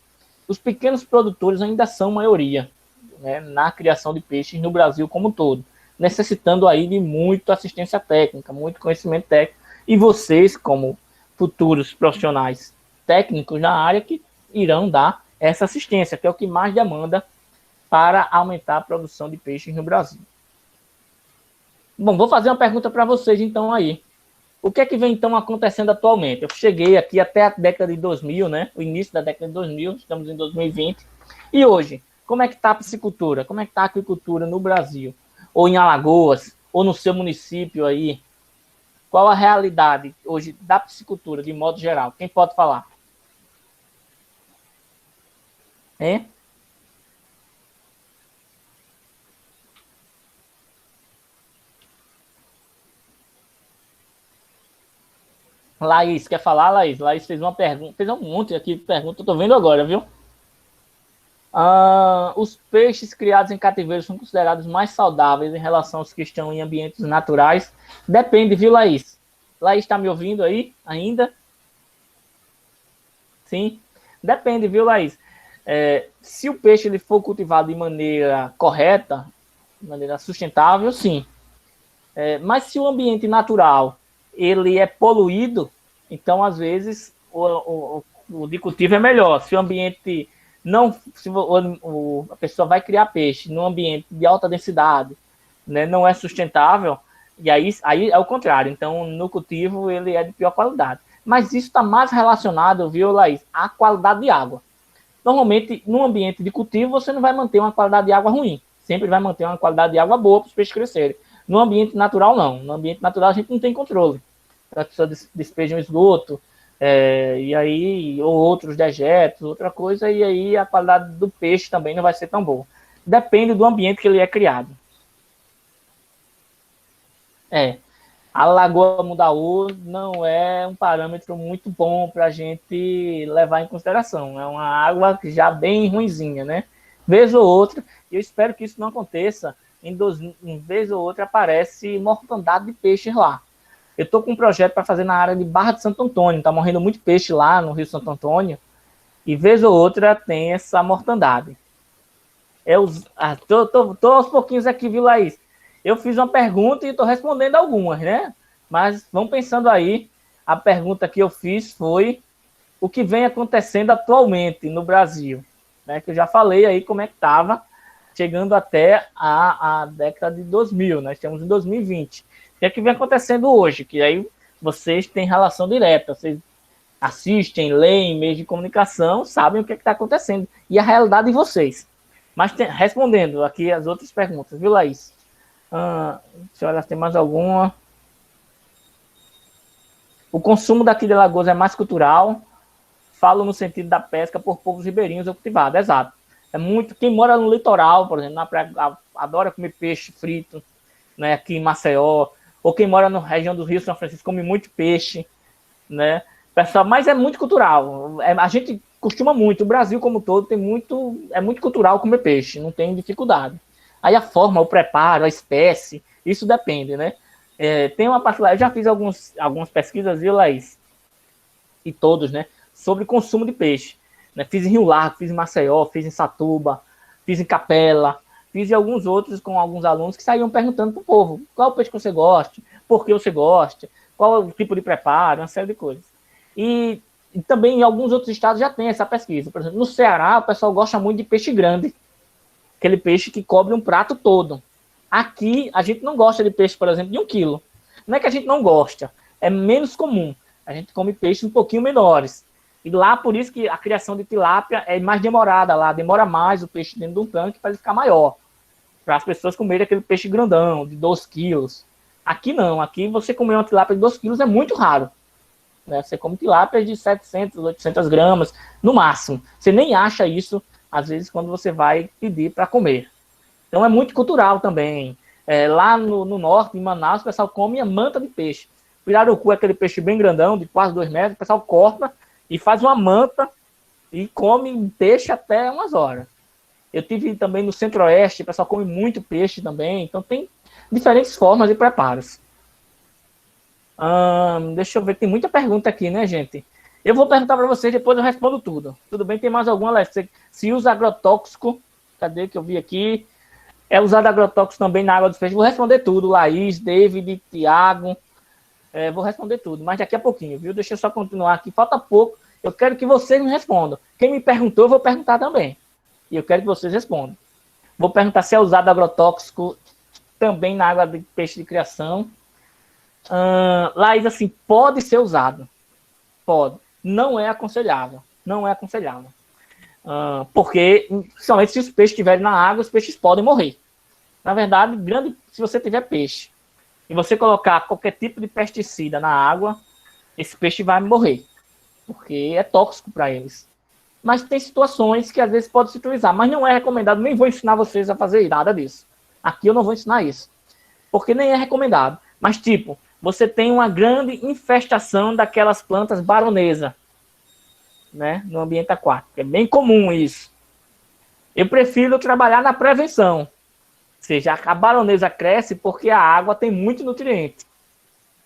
Os pequenos produtores ainda são maioria, né, na criação de peixes no Brasil como um todo, necessitando aí de muita assistência técnica, muito conhecimento técnico, e vocês, como futuros profissionais técnicos na área, que irão dar essa assistência, que é o que mais demanda para aumentar a produção de peixes no Brasil. Bom, vou fazer uma pergunta para vocês então aí. O que é que vem então acontecendo atualmente? Eu cheguei aqui até a década de 2000, né? O início da década de 2000, estamos em 2020. E hoje, como é que está a piscicultura? Como é que está a aquicultura no Brasil? Ou em Alagoas? Ou no seu município aí? Qual a realidade hoje da piscicultura, de modo geral? Quem pode falar? Hein? Laís, quer falar, Laís? Laís fez uma pergunta, fez um monte aqui de perguntas, eu tô vendo agora, viu? Os peixes criados em cativeiro são considerados mais saudáveis em relação aos que estão em ambientes naturais? Depende, viu, Laís? Laís, está me ouvindo aí ainda? Sim? Depende, viu, Laís? Se o peixe ele for cultivado de maneira correta, de maneira sustentável, sim. Mas se o ambiente natural ele é poluído, então às vezes o de cultivo é melhor. Se o ambiente não, se a pessoa vai criar peixe num ambiente de alta densidade, né, não é sustentável, e aí é o contrário. Então no cultivo ele é de pior qualidade. Mas isso está mais relacionado, viu, Laís, à qualidade de água. Normalmente, num ambiente de cultivo, você não vai manter uma qualidade de água ruim. Sempre vai manter uma qualidade de água boa para os peixes crescerem. No ambiente natural, não. No ambiente natural, a gente não tem controle. A pessoa despeja um esgoto, e aí, ou outros dejetos, outra coisa, e aí a qualidade do peixe também não vai ser tão boa. Depende do ambiente que ele é criado. A Lagoa Mundaú não é um parâmetro muito bom para a gente levar em consideração. É uma água já bem ruinzinha, né? Vez ou outra, e eu espero que isso não aconteça, em vez ou outra aparece mortandade de peixes lá. Eu estou com um projeto para fazer na área de Barra de Santo Antônio, está morrendo muito peixe lá no Rio Santo Antônio, e vez ou outra tem essa mortandade. Estou aos pouquinhos aqui, viu, Laís? Eu fiz uma pergunta e estou respondendo algumas, né? Mas vamos pensando aí. A pergunta que eu fiz foi o que vem acontecendo atualmente no Brasil, né? Que eu já falei aí como é que estava, chegando até a década de 2000, nós estamos em 2020. O que é que vem acontecendo hoje? Que aí vocês têm relação direta, vocês assistem, leem meios de comunicação, sabem o que está acontecendo e a realidade de vocês. Mas respondendo aqui as outras perguntas, viu, Laís? Deixa eu olhar se tem mais alguma. O consumo daqui de Alagoas é mais cultural. Falo no sentido da pesca por povos ribeirinhos ou cultivados, exato. É muito. Quem mora no litoral, por exemplo, na praia, adora comer peixe frito, né, aqui em Maceió. Ou quem mora na região do Rio São Francisco come muito peixe, né? Pessoal, mas é muito cultural. A gente costuma muito. O Brasil, como um todo, é muito cultural comer peixe, não tem dificuldade. Aí a forma, o preparo, a espécie, isso depende, né? Tem uma parte lá, eu já fiz algumas pesquisas, viu, Laís? E todos, né? Sobre consumo de peixe. Né? Fiz em Rio Largo, fiz em Maceió, fiz em Satuba, fiz em Capela, fiz em alguns outros com alguns alunos que saíam perguntando para o povo qual o peixe que você gosta, por que você gosta, qual é o tipo de preparo, uma série de coisas. E também em alguns outros estados já tem essa pesquisa. Por exemplo, no Ceará, o pessoal gosta muito de peixe grande, aquele peixe que cobre um prato todo. Aqui, a gente não gosta de peixe, por exemplo, de 1 quilo. Não é que a gente não gosta, é menos comum. A gente come peixes um pouquinho menores. E lá, por isso que a criação de tilápia é mais demorada lá. Demora mais o peixe dentro de um tanque para ele ficar maior. Para as pessoas comerem aquele peixe grandão, de 2 quilos. Aqui não. Aqui você comer uma tilápia de 2 quilos é muito raro. Né? Você come tilápia de 700, 800 gramas, no máximo. Você nem acha isso, às vezes, quando você vai pedir para comer. Então é muito cultural também. Lá no norte, em Manaus, o pessoal come a manta de peixe. Pirarucu é aquele peixe bem grandão, de quase 2 metros, o pessoal corta e faz uma manta e come peixe até umas horas. Eu tive também no centro-oeste, o pessoal come muito peixe também, então tem diferentes formas de preparos. Deixa eu ver, tem muita pergunta aqui, né, gente? Eu vou perguntar para vocês, depois eu respondo tudo. Tudo bem? Tem mais alguma, Alex? Se usa agrotóxico, cadê que eu vi aqui? É usado agrotóxico também na água dos peixes? Vou responder tudo, Laís, David, Tiago. Vou responder tudo, mas daqui a pouquinho, viu? Deixa eu só continuar aqui, falta pouco. Eu quero que vocês me respondam. Quem me perguntou, eu vou perguntar também. E eu quero que vocês respondam. Vou perguntar se é usado agrotóxico também na água de peixe de criação. Laís, assim, pode ser usado. Pode. Não é aconselhável. Não é aconselhável. Porque, principalmente se os peixes estiverem na água, os peixes podem morrer. Na verdade, se você tiver peixe e você colocar qualquer tipo de pesticida na água, esse peixe vai morrer, porque é tóxico para eles. Mas tem situações que às vezes pode se utilizar, mas não é recomendado, nem vou ensinar vocês a fazer nada disso. Aqui eu não vou ensinar isso, porque nem é recomendado. Mas tipo, você tem uma grande infestação daquelas plantas baronesa, né, no ambiente aquático. É bem comum isso. Eu prefiro trabalhar na prevenção. Ou seja, a baronesa cresce porque a água tem muito nutriente.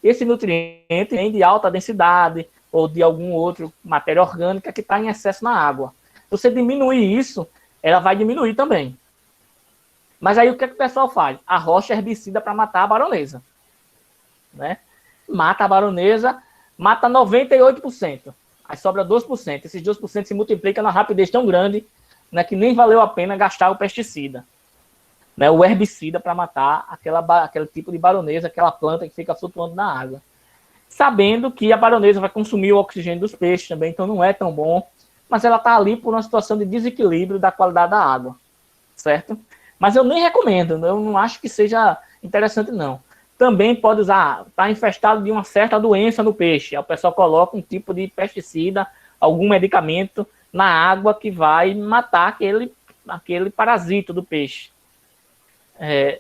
Esse nutriente vem de alta densidade ou de algum outro matéria orgânica que está em excesso na água. Se você diminuir isso, ela vai diminuir também. Mas aí o que o pessoal faz? Arrocha herbicida para matar a baronesa. Né? Mata a baronesa, mata 98%. Aí sobra 2%. Esses 2% se multiplicam na rapidez tão grande, né, que nem valeu a pena gastar o pesticida. Né, o herbicida para matar aquele tipo de baronesa, aquela planta que fica flutuando na água. Sabendo que a baronesa vai consumir o oxigênio dos peixes também, então não é tão bom, mas ela está ali por uma situação de desequilíbrio da qualidade da água, certo? Mas eu nem recomendo, eu não acho que seja interessante, não. Também pode usar, está infestado de uma certa doença no peixe, aí o pessoal coloca um tipo de pesticida, algum medicamento na água que vai matar aquele parasito do peixe.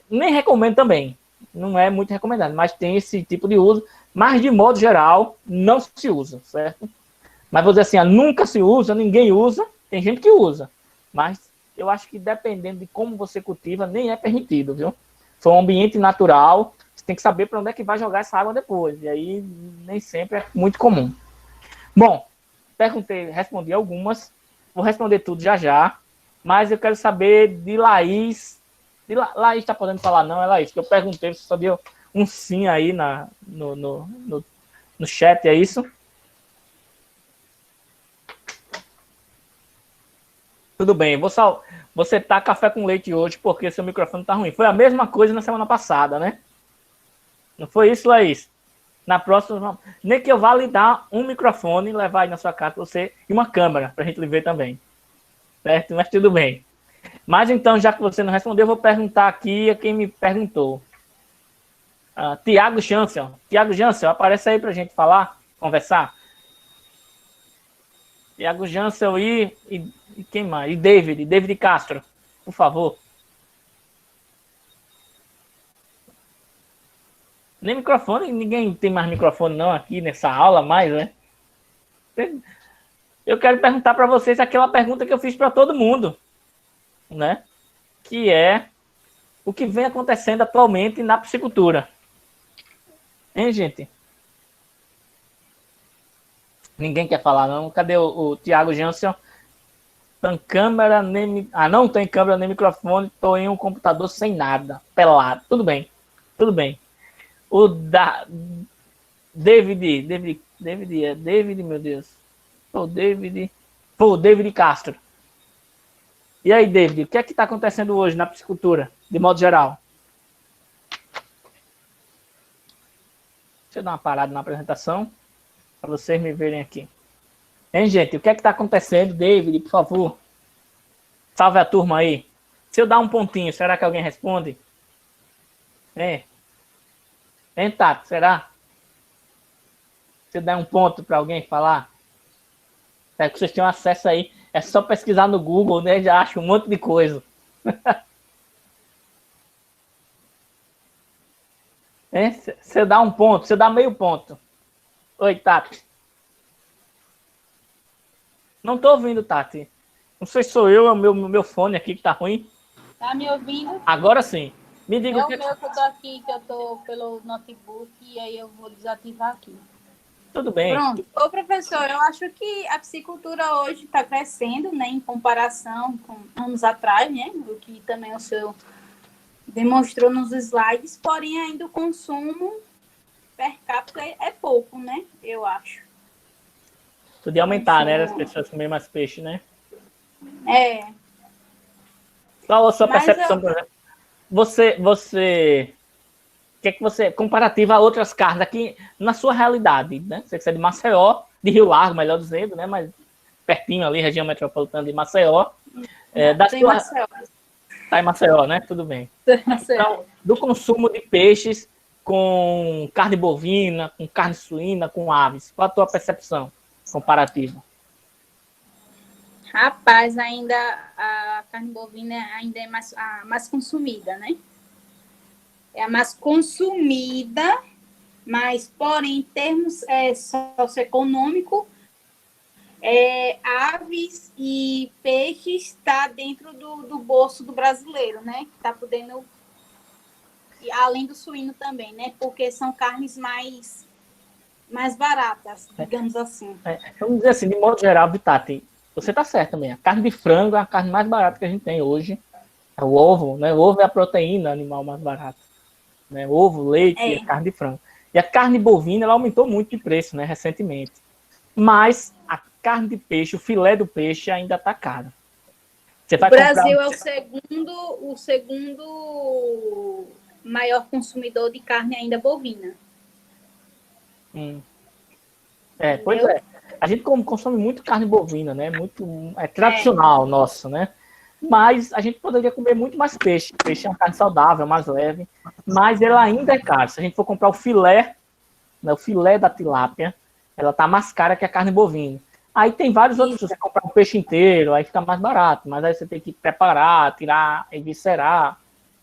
Nem recomendo também, não é muito recomendado, mas tem esse tipo de uso, mas de modo geral não se usa, certo? Mas vou dizer assim, nunca se usa, ninguém usa, tem gente que usa, mas eu acho que dependendo de como você cultiva, nem é permitido, viu? Se for um ambiente natural, você tem que saber para onde é que vai jogar essa água depois, e aí nem sempre é muito comum. Bom, respondi algumas, vou responder tudo já já, mas eu quero saber de Laís. Laís está podendo falar, não, é Laís, que eu perguntei, você só deu um sim aí no chat, é isso? Tudo bem, você tá café com leite hoje porque seu microfone tá ruim. Foi a mesma coisa na semana passada, né? Não foi isso, Laís? Na próxima, nem que eu vá lhe dar um microfone e levar aí na sua casa para você e uma câmera pra gente lhe ver também. Certo? Mas tudo bem. Mas então, já que você não respondeu, eu vou perguntar aqui a quem me perguntou. Tiago Jansel. Tiago Jansel, aparece aí pra gente falar, conversar. Tiago Jansel e quem mais? E David Castro, por favor. Nem microfone, ninguém tem mais microfone não aqui nessa aula mais, né? eu quero perguntar para vocês aquela pergunta que eu fiz para todo mundo, né? Que é o que vem acontecendo atualmente na piscicultura. Hein, gente? Ninguém quer falar, não? Cadê o Thiago Jansen? Tem câmera, nem... Ah, não tem câmera nem microfone, tô em um computador sem nada, pelado. Tudo bem, tudo bem. O da... David, meu Deus. O David Castro. E aí, David, o que é que está acontecendo hoje na piscicultura, de modo geral? Deixa eu dar uma parada na apresentação, para vocês me verem aqui. Hein, gente, o que é que está acontecendo, David, por favor? Salve a turma aí. Se eu dar um pontinho, será que alguém responde? Hein, Tato, será? Se eu der um ponto para alguém falar? É que vocês têm acesso aí. É só pesquisar no Google, né? Já acha um monte de coisa. Você dá um ponto, você dá meio ponto. Oi, Tati. Não tô ouvindo, Tati. Não sei se sou eu, é o meu fone aqui que tá ruim. Tá me ouvindo? Agora sim. Me diga É o o que... meu que eu tô aqui, que eu tô pelo notebook, e aí eu vou desativar aqui. Tudo bem. Pronto. Ô, professor, eu acho que a piscicultura hoje está crescendo, né, em comparação com anos atrás, né, o que também o senhor demonstrou nos slides, porém ainda o consumo per capita é pouco, né, eu acho. Podia aumentar, né? As pessoas comerem mais peixe, né? É. Qual a sua Mas percepção, por exemplo? Você... O que é que você... Comparativa a outras carnes aqui, na sua realidade, né? Você que é de Maceió, de Rio Largo, melhor dizendo, né? Mas pertinho ali, região metropolitana de Maceió. Maceió. Tá em Maceió, né? Tudo bem. Então, do consumo de peixes com carne bovina, com carne suína, com aves. Qual a tua percepção comparativa? Rapaz, ainda a carne bovina ainda é mais consumida, né? É a mais consumida, mas, porém, em termos socioeconômicos, aves e peixes está dentro do bolso do brasileiro, né? Está podendo, além do suíno também, né? Porque são carnes mais baratas, digamos assim. Vamos dizer assim, de modo geral, Vitati, você está certo também. A carne de frango é a carne mais barata que a gente tem hoje. É o ovo, né? O ovo é a proteína animal mais barata. Né? Ovo, leite e a carne de frango. E a carne bovina, ela aumentou muito de preço, né? Recentemente. Mas a carne de peixe, o filé do peixe ainda está caro. O Brasil é o segundo maior consumidor de carne ainda bovina. Pois é. A gente consome muito carne bovina, né? É tradicional nosso, né? Mas a gente poderia comer muito mais peixe. Peixe é uma carne saudável, mais leve, mas ela ainda é cara. Se a gente for comprar o filé, né, o filé da tilápia, ela tá mais cara que a carne bovina. Aí tem vários outros, se você comprar um peixe inteiro, aí fica mais barato, mas aí você tem que preparar, tirar, eviscerar.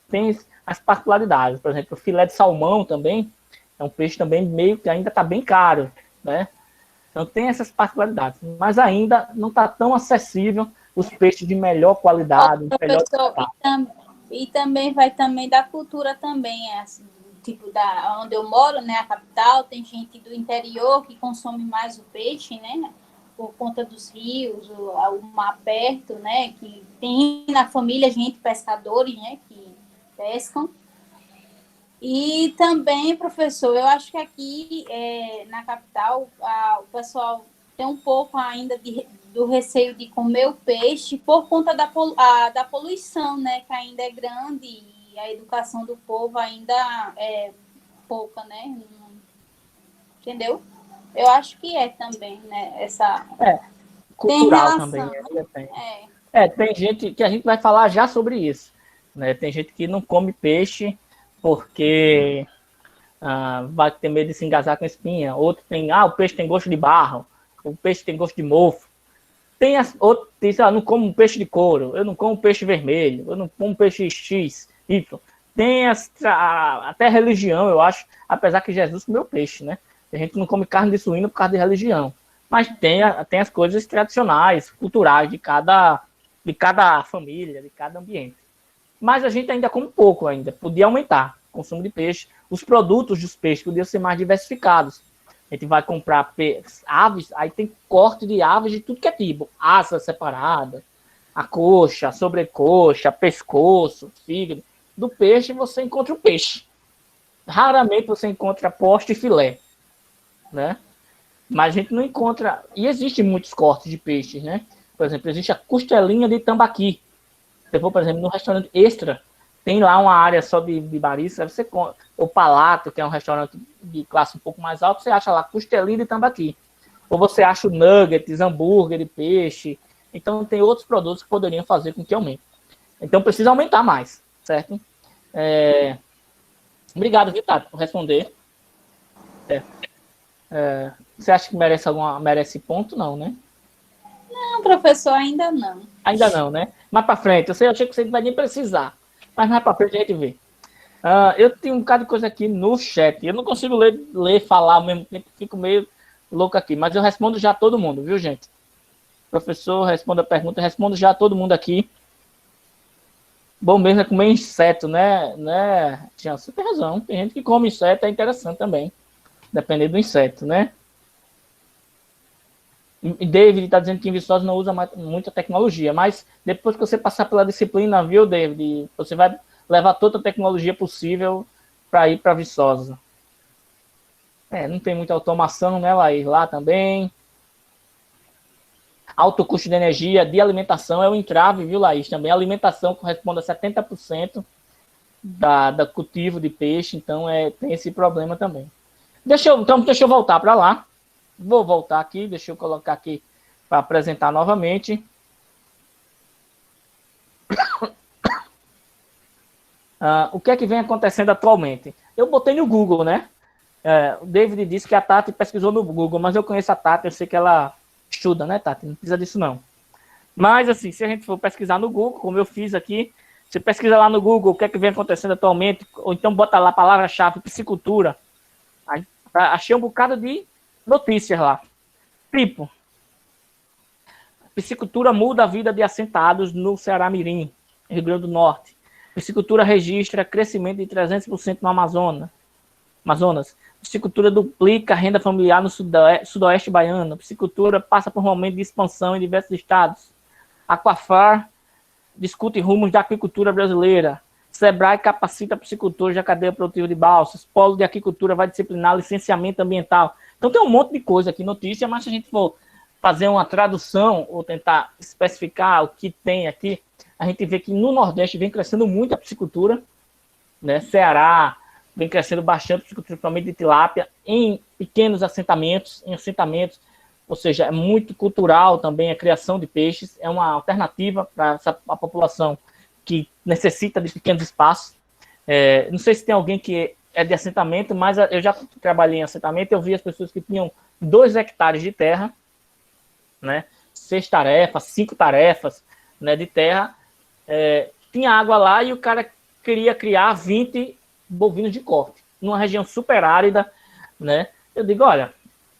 Tem as particularidades. Por exemplo, o filé de salmão também é um peixe também meio que ainda está bem caro, né? Então tem essas particularidades, mas ainda não está tão acessível os peixes de melhor qualidade. E também vai também da cultura também, assim, tipo onde eu moro, né, a capital, tem gente do interior que consome mais o peixe, né, por conta dos rios, o mar perto, né, que tem na família gente pescadores, né, que pescam. E também, professor, eu acho que aqui na capital o pessoal tem um pouco ainda do receio de comer o peixe por conta da poluição, né? Que ainda é grande e a educação do povo ainda é pouca, né? Entendeu? Eu acho que também, né? Essa... cultural tem relação, também. Né? Tem gente que a gente vai falar já sobre isso. Né? Tem gente que não come peixe porque vai ter medo de se engasgar com espinha. Outro tem, o peixe tem gosto de barro, o peixe tem gosto de mofo. Outro diz, não como peixe de couro, eu não como peixe vermelho, eu não como peixe X, Y. Tem até religião, eu acho, apesar que Jesus comeu peixe, né? A gente não come carne de suíno por causa de religião. Mas tem as coisas tradicionais, culturais de cada família, de cada ambiente. Mas a gente ainda come pouco ainda, podia aumentar o consumo de peixe. Os produtos dos peixes podiam ser mais diversificados. A gente vai comprar aves, aí tem corte de aves de tudo que é tipo. Asa separada, a coxa, a sobrecoxa, pescoço, fígado. Do peixe você encontra o peixe. Raramente você encontra posta e filé, né? Mas a gente não encontra... E existem muitos cortes de peixes, né? Por exemplo, existe a costelinha de tambaqui. Você for, por exemplo, no restaurante Extra, tem lá uma área só de bariça, você o Palato, que é um restaurante de classe um pouco mais alta, você acha lá costelinha de tambaqui. Ou você acha o nuggets, hambúrguer de peixe. Então, tem outros produtos que poderiam fazer com que aumente. Então, precisa aumentar mais, certo? Obrigado, Vitor, por responder. Você acha que merece ponto? Não, né? Não, professor, ainda não. Ainda não, né? Mais para frente. Eu achei que você não vai nem precisar. Mas mais para frente a gente vê. Eu tenho um bocado de coisa aqui no chat. Eu não consigo ler falar ao mesmo tempo. Fico meio louco aqui. Mas eu respondo já a todo mundo, viu, gente? Professor, responda a pergunta. Respondo já a todo mundo aqui. Bom mesmo é comer inseto, né? Tião, você tem razão. Tem gente que come inseto, é interessante também. Dependendo do inseto, né? E David está dizendo que em Viçosa não usa muita tecnologia, mas depois que você passar pela disciplina, viu, David, você vai levar toda a tecnologia possível para ir para Viçosa. Não tem muita automação, né, Laís? Lá também. Alto custo de energia, de alimentação é o entrave, viu, Laís? Também a alimentação corresponde a 70% da cultivo de peixe, então tem esse problema também. Deixa eu voltar para lá. Vou voltar aqui, deixa eu colocar aqui para apresentar novamente. O que é que vem acontecendo atualmente? Eu botei no Google, né? O David disse que a Tati pesquisou no Google, mas eu conheço a Tati, eu sei que ela estuda, né, Tati? Não precisa disso, não. Mas, assim, se a gente for pesquisar no Google, como eu fiz aqui, você pesquisa lá no Google o que é que vem acontecendo atualmente, ou então bota lá a palavra-chave piscicultura. Aí, achei um bocado de notícias lá. Tipo, piscicultura muda a vida de assentados no Ceará Mirim, Rio Grande do Norte. Piscicultura registra crescimento de 300% no Amazonas. Piscicultura duplica a renda familiar no sudoeste baiano. Piscicultura passa por um momento de expansão em diversos estados. Aquafar discute rumos da aquicultura brasileira. Sebrae capacita piscicultores da cadeia produtiva de Balsas. Polo de aquicultura vai disciplinar licenciamento ambiental. Então tem um monte de coisa aqui, notícia, mas se a gente for fazer uma tradução ou tentar especificar o que tem aqui, a gente vê que no Nordeste vem crescendo muito a piscicultura, né? Ceará vem crescendo bastante, principalmente de tilápia, em pequenos assentamentos, ou seja, é muito cultural também a criação de peixes, é uma alternativa para a população que necessita de pequenos espaços. Não sei se tem alguém que é de assentamento, mas eu já trabalhei em assentamento, eu vi as pessoas que tinham 2 hectares de terra, né, 6 tarefas, 5 tarefas, né, de terra, tinha água lá e o cara queria criar 20 bovinos de corte, numa região super árida, né? Eu digo, olha,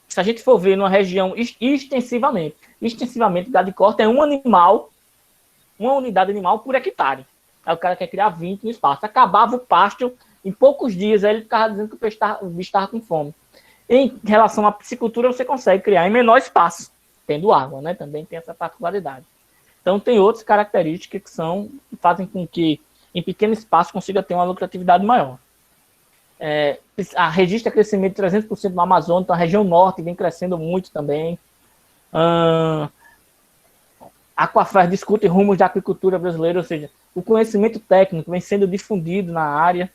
se a gente for ver numa região extensivamente, gado de corte é uma unidade animal por hectare. Aí o cara quer criar 20 no espaço. Acabava o pasto, em poucos dias, aí ele ficava dizendo que o bicho estava com fome. Em relação à piscicultura, você consegue criar em menor espaço, tendo água, né? Também tem essa particularidade. Então, tem outras características que fazem com que, em pequeno espaço, consiga ter uma lucratividade maior. Registra crescimento de 300% no Amazonas, então a região norte vem crescendo muito também. Aquafar discute rumos da agricultura brasileira, ou seja, o conhecimento técnico vem sendo difundido na área.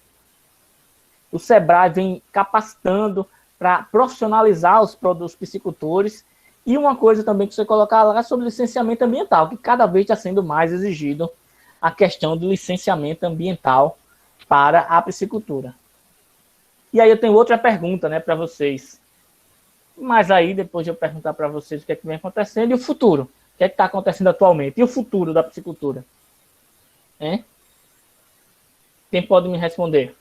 O Sebrae vem capacitando para profissionalizar os piscicultores. E uma coisa também que você colocar lá é sobre licenciamento ambiental, que cada vez está sendo mais exigido a questão do licenciamento ambiental para a piscicultura. E aí eu tenho outra pergunta, né, para vocês. Mas aí, depois de eu perguntar para vocês o que é que vem acontecendo, e o futuro? O que é que está acontecendo atualmente? E o futuro da piscicultura? Quem pode me responder?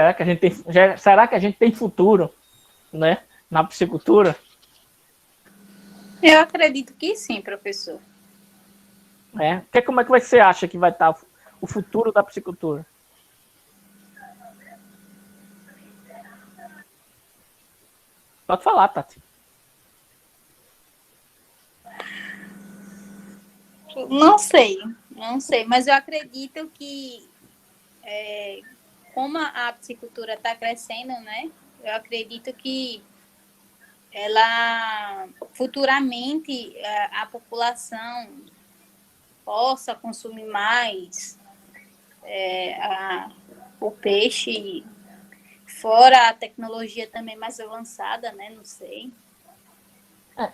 Será que a gente tem futuro, né, na piscicultura? Eu acredito que sim, professor. Como é que você acha que vai estar o futuro da piscicultura? Pode falar, Tati. Não sei, mas eu acredito que como a piscicultura está crescendo, né? Eu acredito que ela futuramente a população possa consumir mais o peixe, fora a tecnologia também mais avançada, né? Não sei.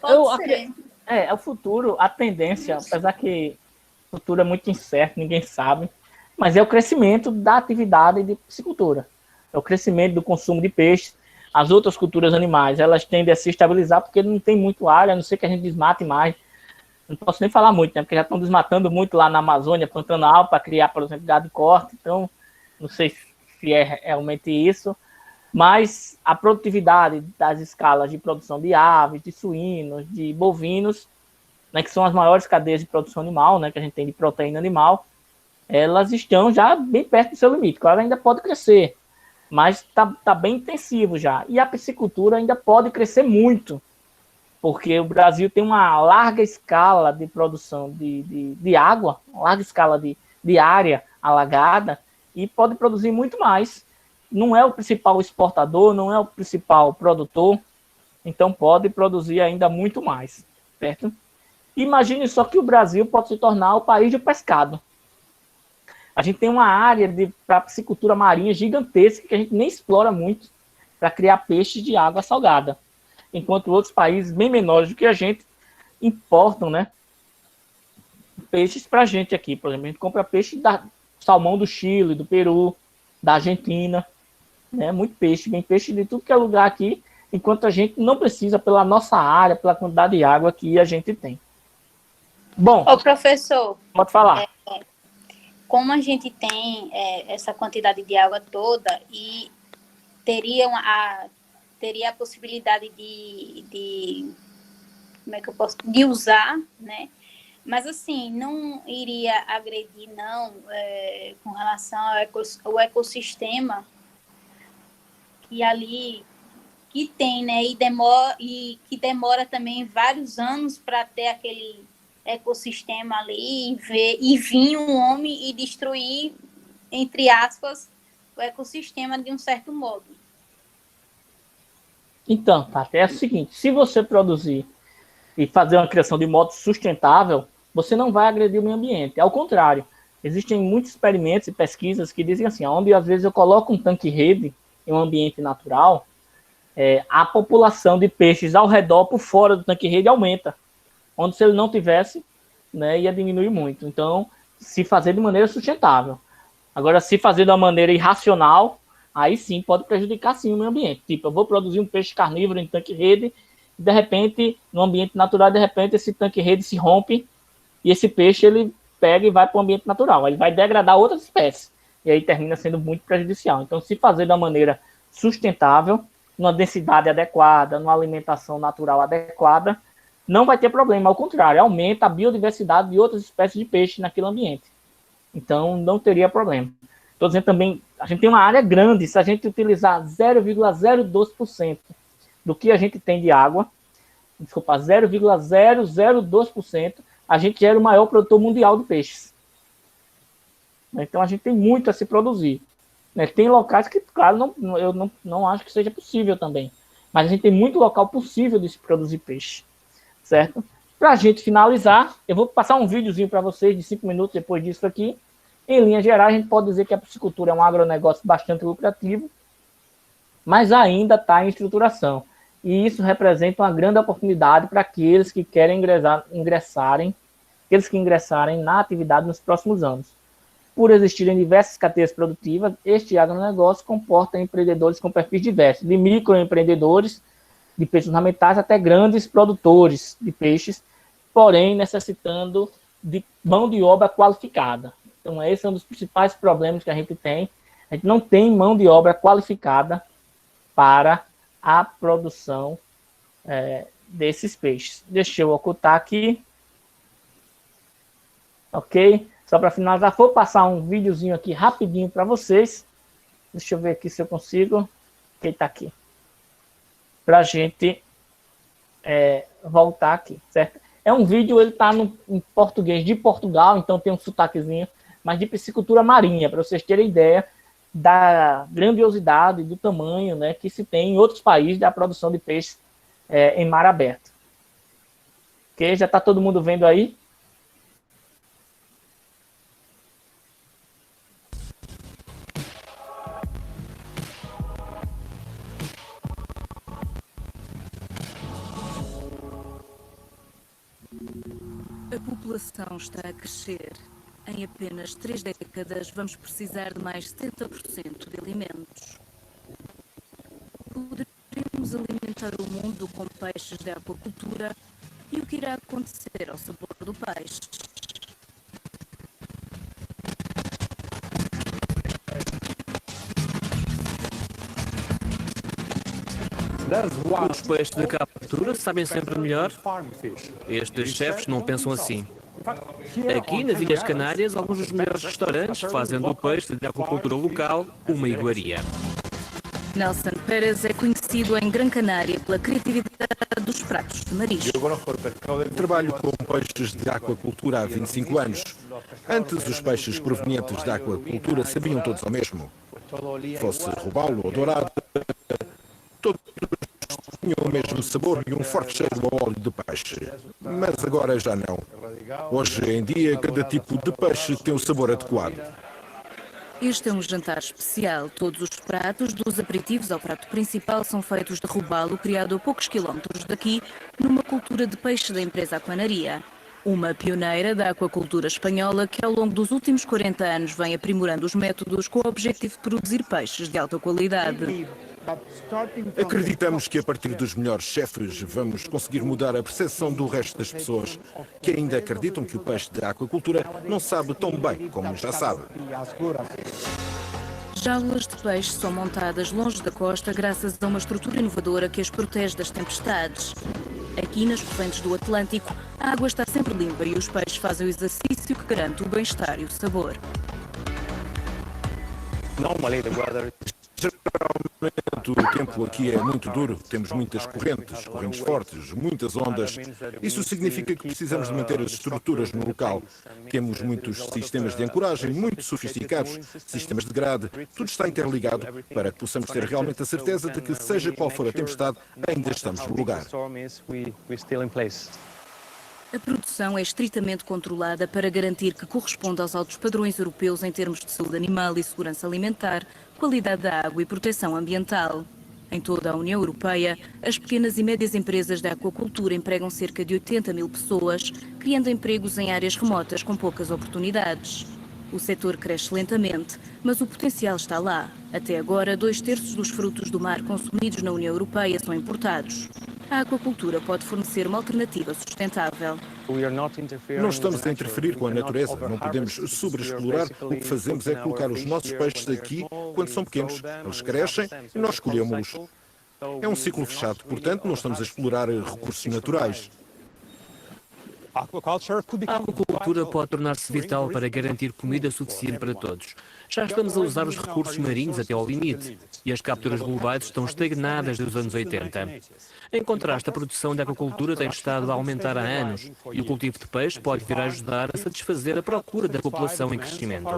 Pode ser. É o futuro, a tendência, apesar que o futuro é muito incerto, ninguém sabe, mas é o crescimento da atividade de piscicultura. É o crescimento do consumo de peixe. As outras culturas animais, elas tendem a se estabilizar porque não tem muito área, a não ser que a gente desmate mais. Não posso nem falar muito, né? Porque já estão desmatando muito lá na Amazônia, Pantanal, para criar, por exemplo, gado de corte. Então, não sei se é realmente isso. Mas a produtividade das escalas de produção de aves, de suínos, de bovinos, né, que são as maiores cadeias de produção animal, né, que a gente tem de proteína animal, elas estão já bem perto do seu limite. Claro, ainda pode crescer, mas está bem intensivo já. E a piscicultura ainda pode crescer muito, porque o Brasil tem uma larga escala de produção de água, uma larga escala de área alagada, e pode produzir muito mais. Não é o principal exportador, não é o principal produtor, então pode produzir ainda muito mais, certo? Imagine só que o Brasil pode se tornar o país do pescado. A gente tem uma área para piscicultura marinha gigantesca que a gente nem explora muito para criar peixes de água salgada, enquanto outros países bem menores do que a gente importam, né, peixes para a gente aqui. Por exemplo, a gente compra peixe salmão do Chile, do Peru, da Argentina, né, muito peixe, bem peixe de tudo que é lugar aqui, enquanto a gente não precisa pela nossa área, pela quantidade de água que a gente tem. Bom, Ô, professor, pode falar. Como a gente tem essa quantidade de água toda e teria a possibilidade como é que eu posso, de usar, né? Mas assim, não iria agredir não com relação ao ecossistema que tem, né? E que demora também vários anos para ter aquele ecossistema ali e vir um homem e destruir, entre aspas, o ecossistema de um certo modo. Então, Tati, é o seguinte, se você produzir e fazer uma criação de modo sustentável, você não vai agredir o meio ambiente. Ao contrário, existem muitos experimentos e pesquisas que dizem assim, onde às vezes eu coloco um tanque-rede em um ambiente natural, a população de peixes ao redor, por fora do tanque-rede, aumenta. Onde se ele não tivesse, né, ia diminuir muito. Então, se fazer de maneira sustentável. Agora, se fazer de uma maneira irracional, aí sim pode prejudicar sim o meio ambiente. Tipo, eu vou produzir um peixe carnívoro em tanque-rede, e de repente, no ambiente natural, de repente esse tanque-rede se rompe e esse peixe ele pega e vai para o ambiente natural. Ele vai degradar outras espécies. E aí termina sendo muito prejudicial. Então, se fazer de uma maneira sustentável, numa densidade adequada, numa alimentação natural adequada, não vai ter problema, ao contrário, aumenta a biodiversidade de outras espécies de peixe naquele ambiente. Então, não teria problema. Estou dizendo também, a gente tem uma área grande, se a gente utilizar 0,02% do que a gente tem de água, 0,002%, a gente era o maior produtor mundial de peixes. Então, a gente tem muito a se produzir. Tem locais que, claro, eu não acho que seja possível também, mas a gente tem muito local possível de se produzir peixe. Certo? Para a gente finalizar, eu vou passar um videozinho para vocês de 5 minutos depois disso aqui. Em linha geral, a gente pode dizer que a piscicultura é um agronegócio bastante lucrativo, mas ainda está em estruturação. E isso representa uma grande oportunidade para aqueles que querem ingressarem na atividade nos próximos anos. Por existirem diversas cadeias produtivas, este agronegócio comporta empreendedores com perfis diversos, de microempreendedores, de peixes ornamentais até grandes produtores de peixes, porém necessitando de mão de obra qualificada. Então, esse é um dos principais problemas que a gente tem A gente não tem mão de obra qualificada para a produção desses peixes. Deixa eu ocultar aqui. Ok? Só para finalizar, vou passar um videozinho aqui rapidinho para vocês. Deixa eu ver aqui se eu consigo. Quem está aqui? Para a gente voltar aqui, certo? É um vídeo, ele está em português de Portugal, então tem um sotaquezinho, mas de piscicultura marinha, para vocês terem ideia da grandiosidade, do tamanho, né, que se tem em outros países da produção de peixes em mar aberto. Ok? Já está todo mundo vendo aí? A população está a crescer. Em apenas 3 décadas, vamos precisar de mais 70% de alimentos. Poderemos alimentar o mundo com peixes de aquacultura e o que irá acontecer ao sabor do peixe? Os peixes de captura sabem sempre melhor. Estes chefes não pensam assim. Aqui, nas Ilhas Canárias, alguns dos melhores restaurantes fazem do peixe de aquacultura local uma iguaria. Nelson Pérez é conhecido em Gran Canária pela criatividade dos pratos de marisco. Trabalho com peixes de aquacultura há 25 anos. Antes, os peixes provenientes da aquacultura sabiam todos ao mesmo. Fosse robalo ou dourado, todos tinham o mesmo sabor e um forte cheiro a óleo de peixe. Mas agora já não. Hoje em dia, cada tipo de peixe tem o sabor adequado. Este é um jantar especial. Todos os pratos, dos aperitivos ao prato principal, são feitos de robalo, criado a poucos quilómetros daqui, numa cultura de peixe da empresa Aquanaria. Uma pioneira da aquacultura espanhola que ao longo dos últimos 40 anos vem aprimorando os métodos com o objetivo de produzir peixes de alta qualidade. Acreditamos que a partir dos melhores chefes vamos conseguir mudar a percepção do resto das pessoas que ainda acreditam que o peixe da aquacultura não sabe tão bem como já sabe. Jaulas de peixe são montadas longe da costa graças a uma estrutura inovadora que as protege das tempestades. Aqui nas correntes do Atlântico, a água está sempre limpa e os peixes fazem o exercício que garante o bem-estar e o sabor. Geralmente o tempo aqui é muito duro, temos muitas correntes fortes, muitas ondas. Isso significa que precisamos de manter as estruturas no local. Temos muitos sistemas de ancoragem muito sofisticados, sistemas de grade, tudo está interligado para que possamos ter realmente a certeza de que, seja qual for a tempestade, ainda estamos no lugar. A produção é estritamente controlada para garantir que corresponde aos altos padrões europeus em termos de saúde animal e segurança alimentar, qualidade da água e proteção ambiental. Em toda a União Europeia, as pequenas e médias empresas da aquacultura empregam cerca de 80 mil pessoas, criando empregos em áreas remotas com poucas oportunidades. O setor cresce lentamente, mas o potencial está lá. Até agora, 2/3 dos frutos do mar consumidos na União Europeia são importados. A aquacultura pode fornecer uma alternativa sustentável. Não estamos a interferir com a natureza, não podemos sobreexplorar. O que fazemos é colocar os nossos peixes aqui quando são pequenos. Eles crescem e nós escolhemos-los. É um ciclo fechado, portanto não estamos a explorar recursos naturais. A aquacultura pode tornar-se vital para garantir comida suficiente para todos. Já estamos a usar os recursos marinhos até ao limite e as capturas globais estão estagnadas desde os anos 80. Em contraste, a produção da aquacultura tem estado a aumentar há anos e o cultivo de peixe pode vir a ajudar a satisfazer a procura da população em crescimento.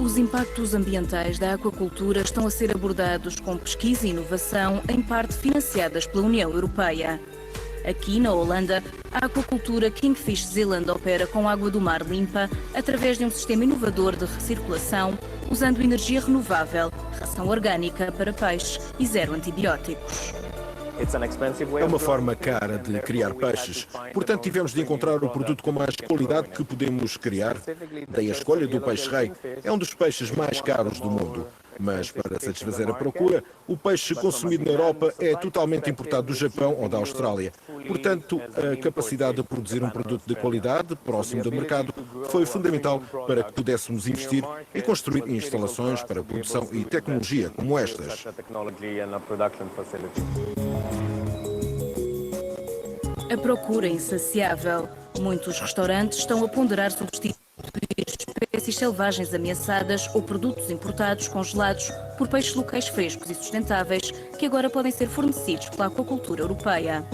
Os impactos ambientais da aquacultura estão a ser abordados com pesquisa e inovação, em parte financiadas pela União Europeia. Aqui, na Holanda, a aquacultura Kingfish Zealand opera com água do mar limpa através de um sistema inovador de recirculação, usando energia renovável, ração orgânica para peixe e zero antibióticos. É uma forma cara de criar peixes, portanto tivemos de encontrar o produto com mais qualidade que podemos criar. Daí a escolha do peixe-rei. É um dos peixes mais caros do mundo. Mas, para satisfazer a procura, o peixe consumido na Europa é totalmente importado do Japão ou da Austrália. Portanto, a capacidade de produzir um produto de qualidade, próximo do mercado, foi fundamental para que pudéssemos investir e construir instalações para produção e tecnologia como estas. A procura é insaciável. Muitos restaurantes estão a ponderar substituir espécies selvagens ameaçadas ou produtos importados congelados por peixes locais frescos e sustentáveis que agora podem ser fornecidos pela aquacultura europeia.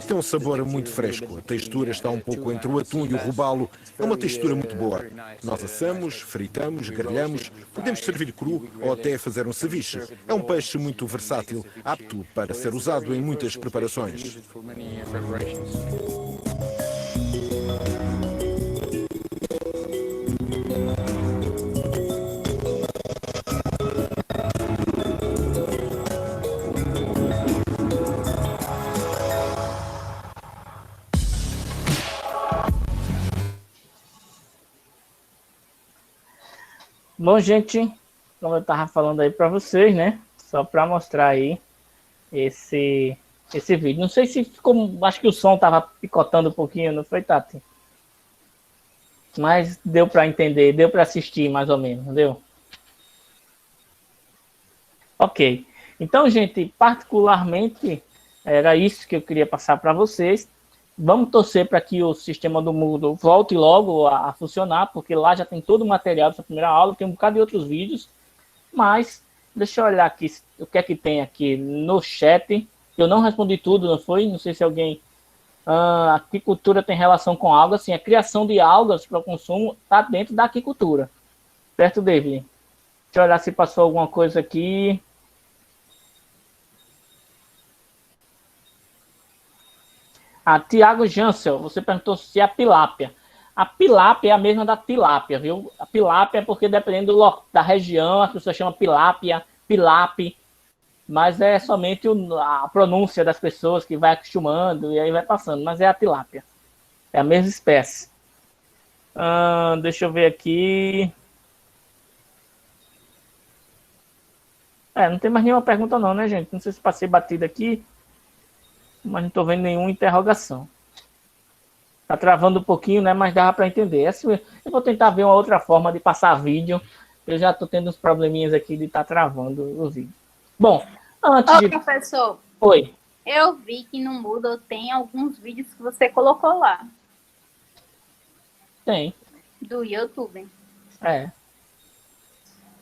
Tem um sabor muito fresco. A textura está um pouco entre o atum e o robalo. É uma textura muito boa. Nós assamos, fritamos, grelhamos, podemos servir cru ou até fazer um ceviche. É um peixe muito versátil, apto para ser usado em muitas preparações. Bom, gente, como eu estava falando aí para vocês, né? Só para mostrar aí esse vídeo. Não sei se ficou, acho que o som estava picotando um pouquinho, não foi, Tati? Mas deu para entender, deu para assistir mais ou menos, não deu? Ok. Então, gente, particularmente, era isso que eu queria passar para vocês. Vamos torcer para que o sistema do Moodle volte logo a funcionar, porque lá já tem todo o material dessa primeira aula, tem um bocado de outros vídeos, mas deixa eu olhar aqui o que é que tem aqui no chat. Eu não respondi tudo, não foi? Não sei se alguém... a aquicultura tem relação com algas, sim, a criação de algas para o consumo está dentro da aquicultura. Certo, David? Deixa eu olhar se passou alguma coisa aqui. Tiago Jansel, você perguntou se é a pilápia. A pilápia é a mesma da tilápia, viu? A pilápia é porque dependendo da região, as pessoas chamam pilápia, pilape, mas é somente a pronúncia das pessoas que vai acostumando e aí vai passando, mas é a tilápia. É a mesma espécie. Deixa eu ver aqui. Não tem mais nenhuma pergunta não, né, gente? Não sei se passei batido aqui, mas não estou vendo nenhuma interrogação. Está travando um pouquinho, né? Mas dava para entender. Eu vou tentar ver uma outra forma de passar vídeo. Eu já estou tendo uns probleminhas aqui de estar travando o vídeo. Bom, antes de... Professor. Oi. Eu vi que no Moodle tem alguns vídeos que você colocou lá. Tem. Do YouTube.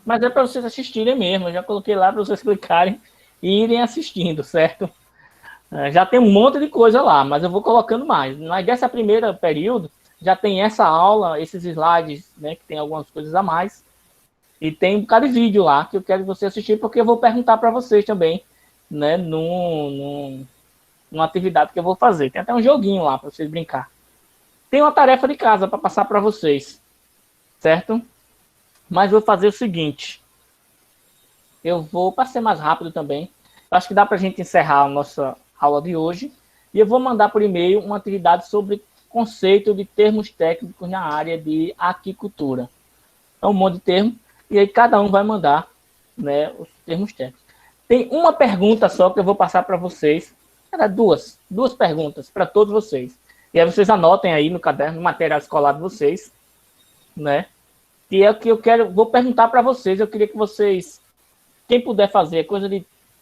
Mas é para vocês assistirem mesmo. Eu já coloquei lá para vocês clicarem e irem assistindo, certo? Já tem um monte de coisa lá, mas eu vou colocando mais. Mas dessa primeira período, já tem essa aula, esses slides, né, que tem algumas coisas a mais. E tem um bocado de vídeo lá que eu quero que você assistir, porque eu vou perguntar para vocês também, né, numa atividade que eu vou fazer. Tem até um joguinho lá para vocês brincar. Tem uma tarefa de casa para passar para vocês, certo? Mas vou fazer o seguinte. Eu vou, para ser mais rápido também, acho que dá para a gente encerrar a nossa aula de hoje, e eu vou mandar por e-mail uma atividade sobre conceito de termos técnicos na área de aquicultura. É um monte de termo, e aí cada um vai mandar, né, os termos técnicos. Tem uma pergunta só que eu vou passar para vocês, duas perguntas para todos vocês, e aí vocês anotem aí no caderno, no material escolar de vocês, né, que é o que vou perguntar para vocês. Eu queria que vocês, quem puder fazer,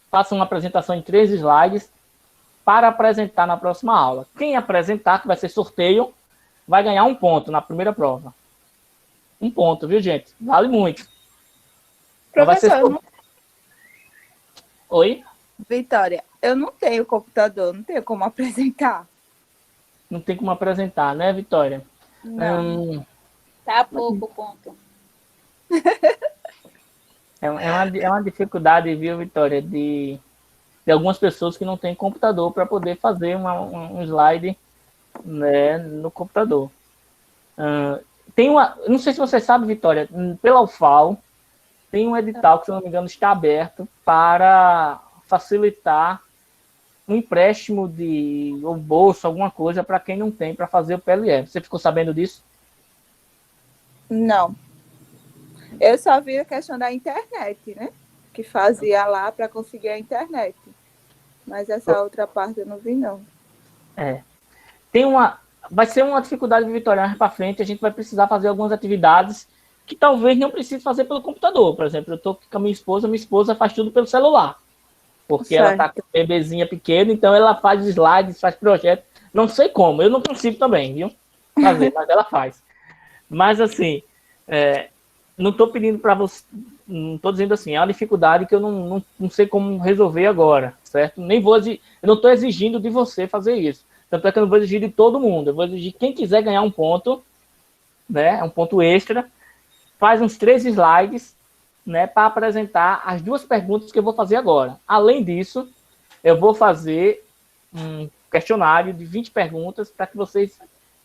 faça uma apresentação em 3 slides para apresentar na próxima aula. Quem apresentar, que vai ser sorteio, vai ganhar 1 ponto na primeira prova. 1 ponto, viu, gente? Vale muito. Professor, Oi? Vitória, eu não tenho computador, não tenho como apresentar. Não tem como apresentar, né, Vitória? Não. Tá pouco ponto. É uma dificuldade, viu, Vitória, de algumas pessoas que não têm computador para poder fazer um slide, né, no computador. Não sei se você sabe, Vitória, pela UFAL, tem um edital que, se eu não me engano, está aberto para facilitar um empréstimo ou bolsa, alguma coisa, para quem não tem, para fazer o PLE. Você ficou sabendo disso? Não. Eu só vi a questão da internet, né? Que fazia lá para conseguir a internet. Mas essa outra parte eu não vi, não. Vai ser uma dificuldade de Vitória mais para frente. A gente vai precisar fazer algumas atividades que talvez não precise fazer pelo computador. Por exemplo, eu estou com a minha esposa faz tudo pelo celular. Porque ela está com uma bebezinha pequena, então ela faz slides, faz projetos. Não sei como, eu não consigo também, viu? Fazer, mas ela faz. Mas assim, não estou pedindo para você, não estou dizendo assim, é uma dificuldade que eu não sei como resolver agora, certo? Eu não estou exigindo de você fazer isso. Tanto é que eu não vou exigir de todo mundo. Eu vou exigir quem quiser ganhar um ponto, né? Um ponto extra. Faz uns 3 slides, né? Para apresentar as 2 perguntas que eu vou fazer agora. Além disso, eu vou fazer um questionário de 20 perguntas para que vocês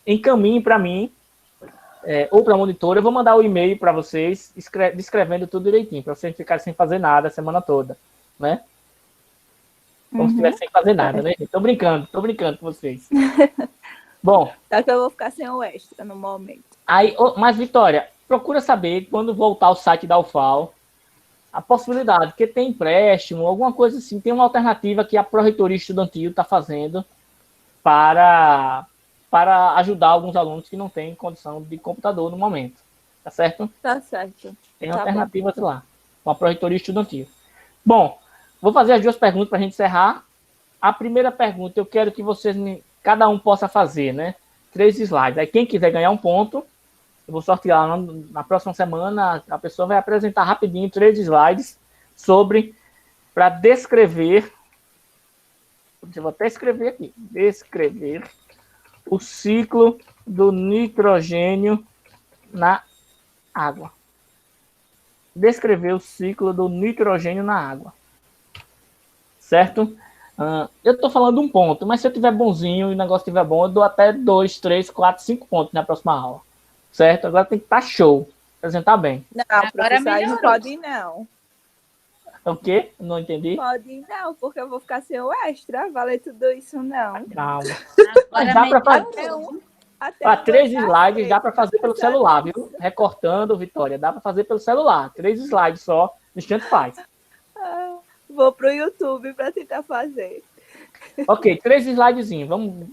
encaminhem para mim ou para a monitora. Eu vou mandar o e-mail para vocês, descrevendo tudo direitinho, para vocês ficarem sem fazer nada a semana toda, né? Como se estivesse sem fazer nada, né? Tô brincando com vocês. Bom. Só que eu vou ficar sem o extra no momento. Mas, Vitória, procura saber, quando voltar ao site da UFAL, a possibilidade, porque tem empréstimo, alguma coisa assim, tem uma alternativa que a Pró-Reitoria Estudantil está fazendo para ajudar alguns alunos que não têm condição de computador no momento. Tá certo? Tá certo. Tem alternativas lá, com a Pró-Reitoria Estudantil. Bom, vou fazer as 2 perguntas para a gente encerrar. A primeira pergunta, eu quero que cada um possa fazer, né? 3 slides. Aí quem quiser ganhar um ponto, eu vou sortear na próxima semana, a pessoa vai apresentar rapidinho 3 slides para descrever, eu vou até escrever aqui, descrever o ciclo do nitrogênio na água. Descrever o ciclo do nitrogênio na água. Certo? Eu estou falando um ponto, mas se eu tiver bonzinho e o negócio estiver bom, eu dou até 2, 3, 4, 5 pontos na próxima aula. Certo? Agora tem que estar show. Apresentar bem. Não, professor, aí não pode ir, não. O quê? Não entendi. Pode ir, não, porque eu vou ficar sem o extra. Vale tudo isso, não. Calma. Dá para fazer. Para 3 slides, dá para fazer pelo celular, viu? Recortando, Vitória, dá para fazer pelo celular. 3 slides só, no instante faz. Vou pro YouTube para tentar fazer. Ok, 3 slidezinhos. Vamos.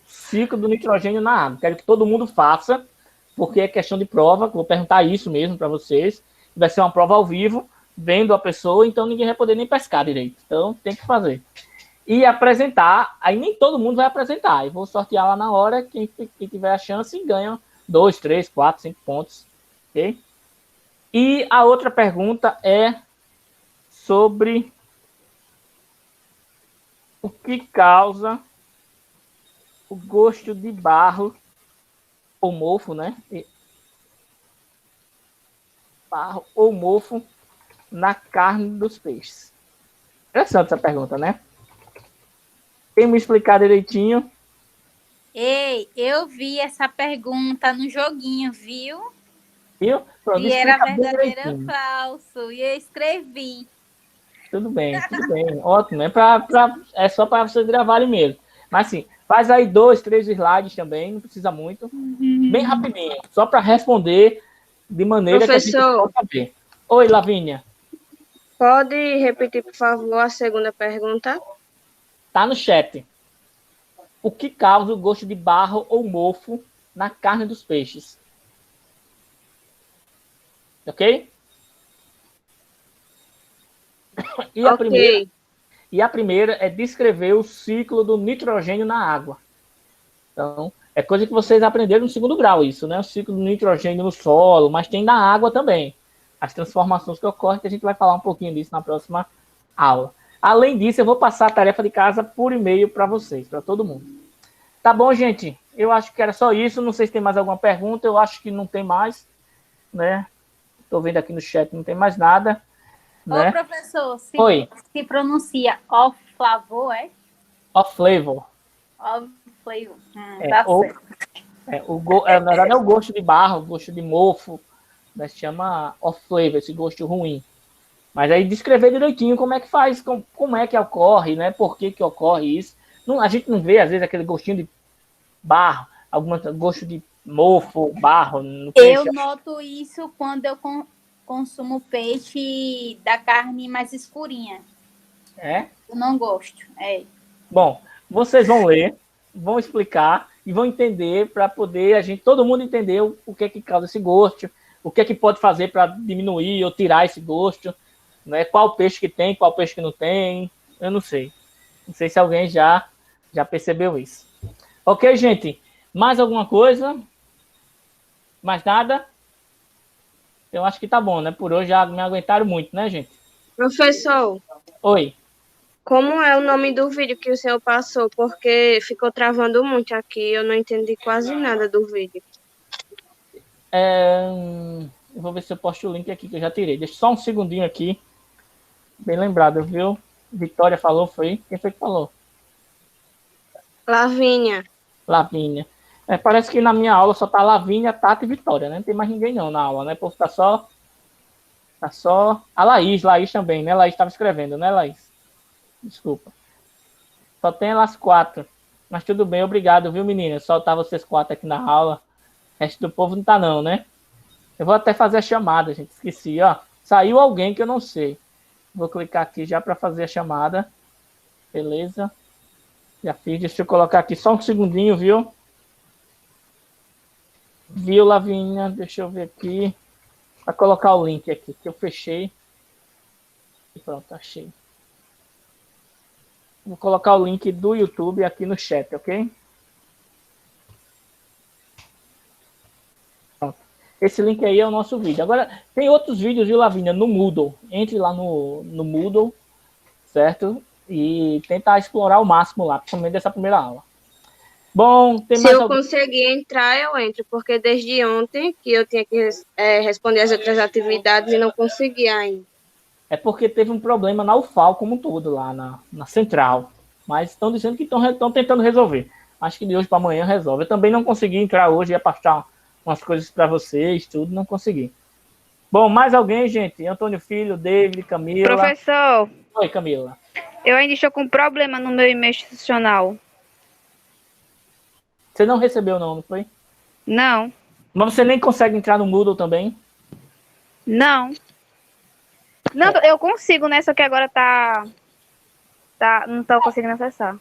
Ciclo do nitrogênio na água. Quero que todo mundo faça, porque é questão de prova. Vou perguntar isso mesmo para vocês. Vai ser uma prova ao vivo, vendo a pessoa, então ninguém vai poder nem pescar direito. Então tem que fazer. E apresentar. Aí nem todo mundo vai apresentar. Eu vou sortear lá na hora. Quem tiver a chance ganha 2, 3, 4, 5 pontos. Ok? E a outra pergunta é sobre o que causa o gosto de barro ou mofo, né? Barro ou mofo na carne dos peixes. Interessante essa pergunta, né? Tem me explicar direitinho? Ei, eu vi essa pergunta no joguinho, viu? Viu? Pronto, e era verdadeiro ou falso. E eu escrevi. Tudo bem. Ótimo. É só para vocês gravarem mesmo. Mas sim, faz aí 2, 3 slides também, não precisa muito. Bem rapidinho, só para responder de maneira que a gente possa ver. Oi, Lavínia. Pode repetir, por favor, a segunda pergunta? Tá no chat. O que causa o gosto de barro ou mofo na carne dos peixes? Ok? E a primeira é descrever o ciclo do nitrogênio na água. Então, é coisa que vocês aprenderam no 2º grau, isso, né? O ciclo do nitrogênio no solo, mas tem na água também. As transformações que ocorrem, que a gente vai falar um pouquinho disso na próxima aula. Além disso, eu vou passar a tarefa de casa por e-mail para vocês, para todo mundo. Tá bom, gente? Eu acho que era só isso. Não sei se tem mais alguma pergunta. Eu acho que não tem mais, né? Estou vendo aqui no chat, não tem mais nada. Né? Ô, professor, se pronuncia off-flavor, é? Off-flavor. Off-flavor. Tá certo. Na verdade, é o gosto de barro, o gosto de mofo. Né? Se chama off-flavor, esse gosto ruim. Mas aí descrever direitinho como é que faz, como é que ocorre, né? Por que ocorre isso. Não, a gente não vê, às vezes, aquele gostinho de barro, algum gosto de mofo, barro no peixe? Eu noto isso quando eu consumo peixe da carne mais escurinha. É? Eu não gosto. É. Bom, vocês vão ler, vão explicar e vão entender para poder todo mundo entender o que é que causa esse gosto, o que é que pode fazer para diminuir ou tirar esse gosto, né? Qual peixe que tem, qual peixe que não tem, eu não sei. Não sei se alguém já percebeu isso. Ok, gente? Mais alguma coisa? Mais nada? Eu acho que tá bom, né? Por hoje já me aguentaram muito, né, gente? Professor, Oi. como é o nome do vídeo que o senhor passou? Porque ficou travando muito aqui, eu não entendi quase nada do vídeo. Eu vou ver se eu posto o link aqui, que eu já tirei. Deixa só um segundinho aqui. Bem lembrado, viu? Vitória falou, foi? Quem foi que falou? Lavínia. Lavínia. Parece que na minha aula só tá Lavínia, Tata e Vitória, né? Não tem mais ninguém não na aula, né? O povo tá só a Laís também, né? Laís estava escrevendo, né, Laís? Desculpa. Só tem elas 4. Mas tudo bem, obrigado, viu, meninas? Só tá vocês 4 aqui na aula. O resto do povo não tá não, né? Eu vou até fazer a chamada, gente. Esqueci, ó. Saiu alguém que eu não sei. Vou clicar aqui já para fazer a chamada. Beleza. Já fiz. Deixa eu colocar aqui só um segundinho, viu? Viu, Lavinha? Deixa eu ver aqui. Para colocar o link aqui, que eu fechei. E pronto, achei. Vou colocar o link do YouTube aqui no chat, ok? Pronto. Esse link aí é o nosso vídeo. Agora, tem outros vídeos, viu, Lavínia, no Moodle. Entre lá no Moodle, certo? E tentar explorar o máximo lá, principalmente dessa primeira aula. Bom, tem Se mais eu algum... conseguir entrar, eu entro, porque desde ontem que eu tinha que responder as outras atividades e não consegui ainda. É porque teve um problema na UFAL como um todo, lá na central. Mas estão dizendo que estão tentando resolver. Acho que de hoje para amanhã resolve. Eu também não consegui entrar hoje, ia passar umas coisas para vocês, tudo, não consegui. Bom, mais alguém, gente? Antônio Filho, David, Camila. Professor. Oi, Camila. Eu ainda estou com problema no meu e-mail institucional. Você não recebeu não foi? Não. Mas você nem consegue entrar no Moodle também? Não. Não, eu consigo, né? Só que agora não estou conseguindo acessar.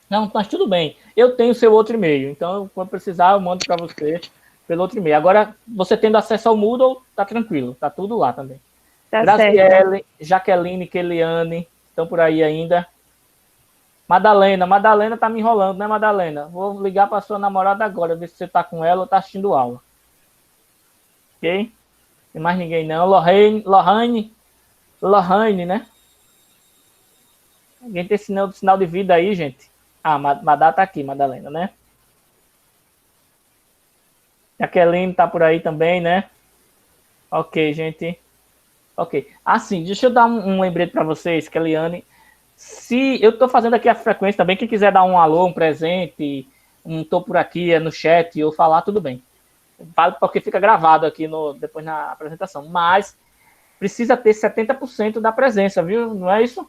Não, mas tudo bem. Eu tenho seu outro e-mail, então quando precisar eu mando para você pelo outro e-mail. Agora, você tendo acesso ao Moodle, tá tranquilo, tá tudo lá também. Tá Graziele, certo. Jaqueline, Keliane, estão por aí ainda. Madalena tá me enrolando, né, Madalena? Vou ligar para sua namorada agora, ver se você tá com ela ou tá assistindo aula. Ok? Tem mais ninguém não. Lohane, né? Alguém tem sinal de vida aí, gente? Ah, Madá tá aqui, Madalena, né? Jaqueline tá por aí também, né? Ok, gente. Ok. Assim, deixa eu dar um lembrete para vocês, Keliane. Se eu tô fazendo aqui a frequência também, quem quiser dar um alô, um presente, tô por aqui, no chat, ou falar, tudo bem. Vale porque fica gravado aqui depois na apresentação. Mas precisa ter 70% da presença, viu? Não é isso?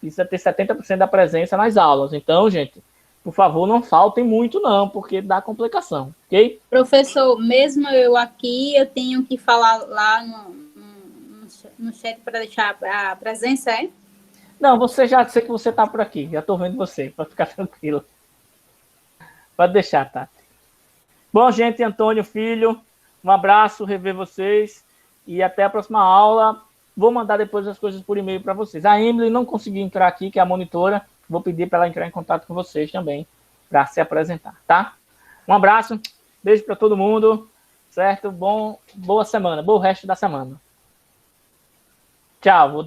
Precisa ter 70% da presença nas aulas. Então, gente, por favor, não faltem muito não, porque dá complicação, ok? Professor, mesmo eu aqui, eu tenho que falar lá no chat para deixar a presença, é? Não, você já sei que você tá por aqui. Já tô vendo você, pode ficar tranquilo. Pode deixar, Tati. Bom, gente, Antônio Filho, um abraço, rever vocês e até a próxima aula. Vou mandar depois as coisas por e-mail para vocês. A Emily não conseguiu entrar aqui, que é a monitora. Vou pedir para ela entrar em contato com vocês também, para se apresentar, tá? Um abraço, beijo para todo mundo, certo? Boa semana, bom resto da semana. Tchau.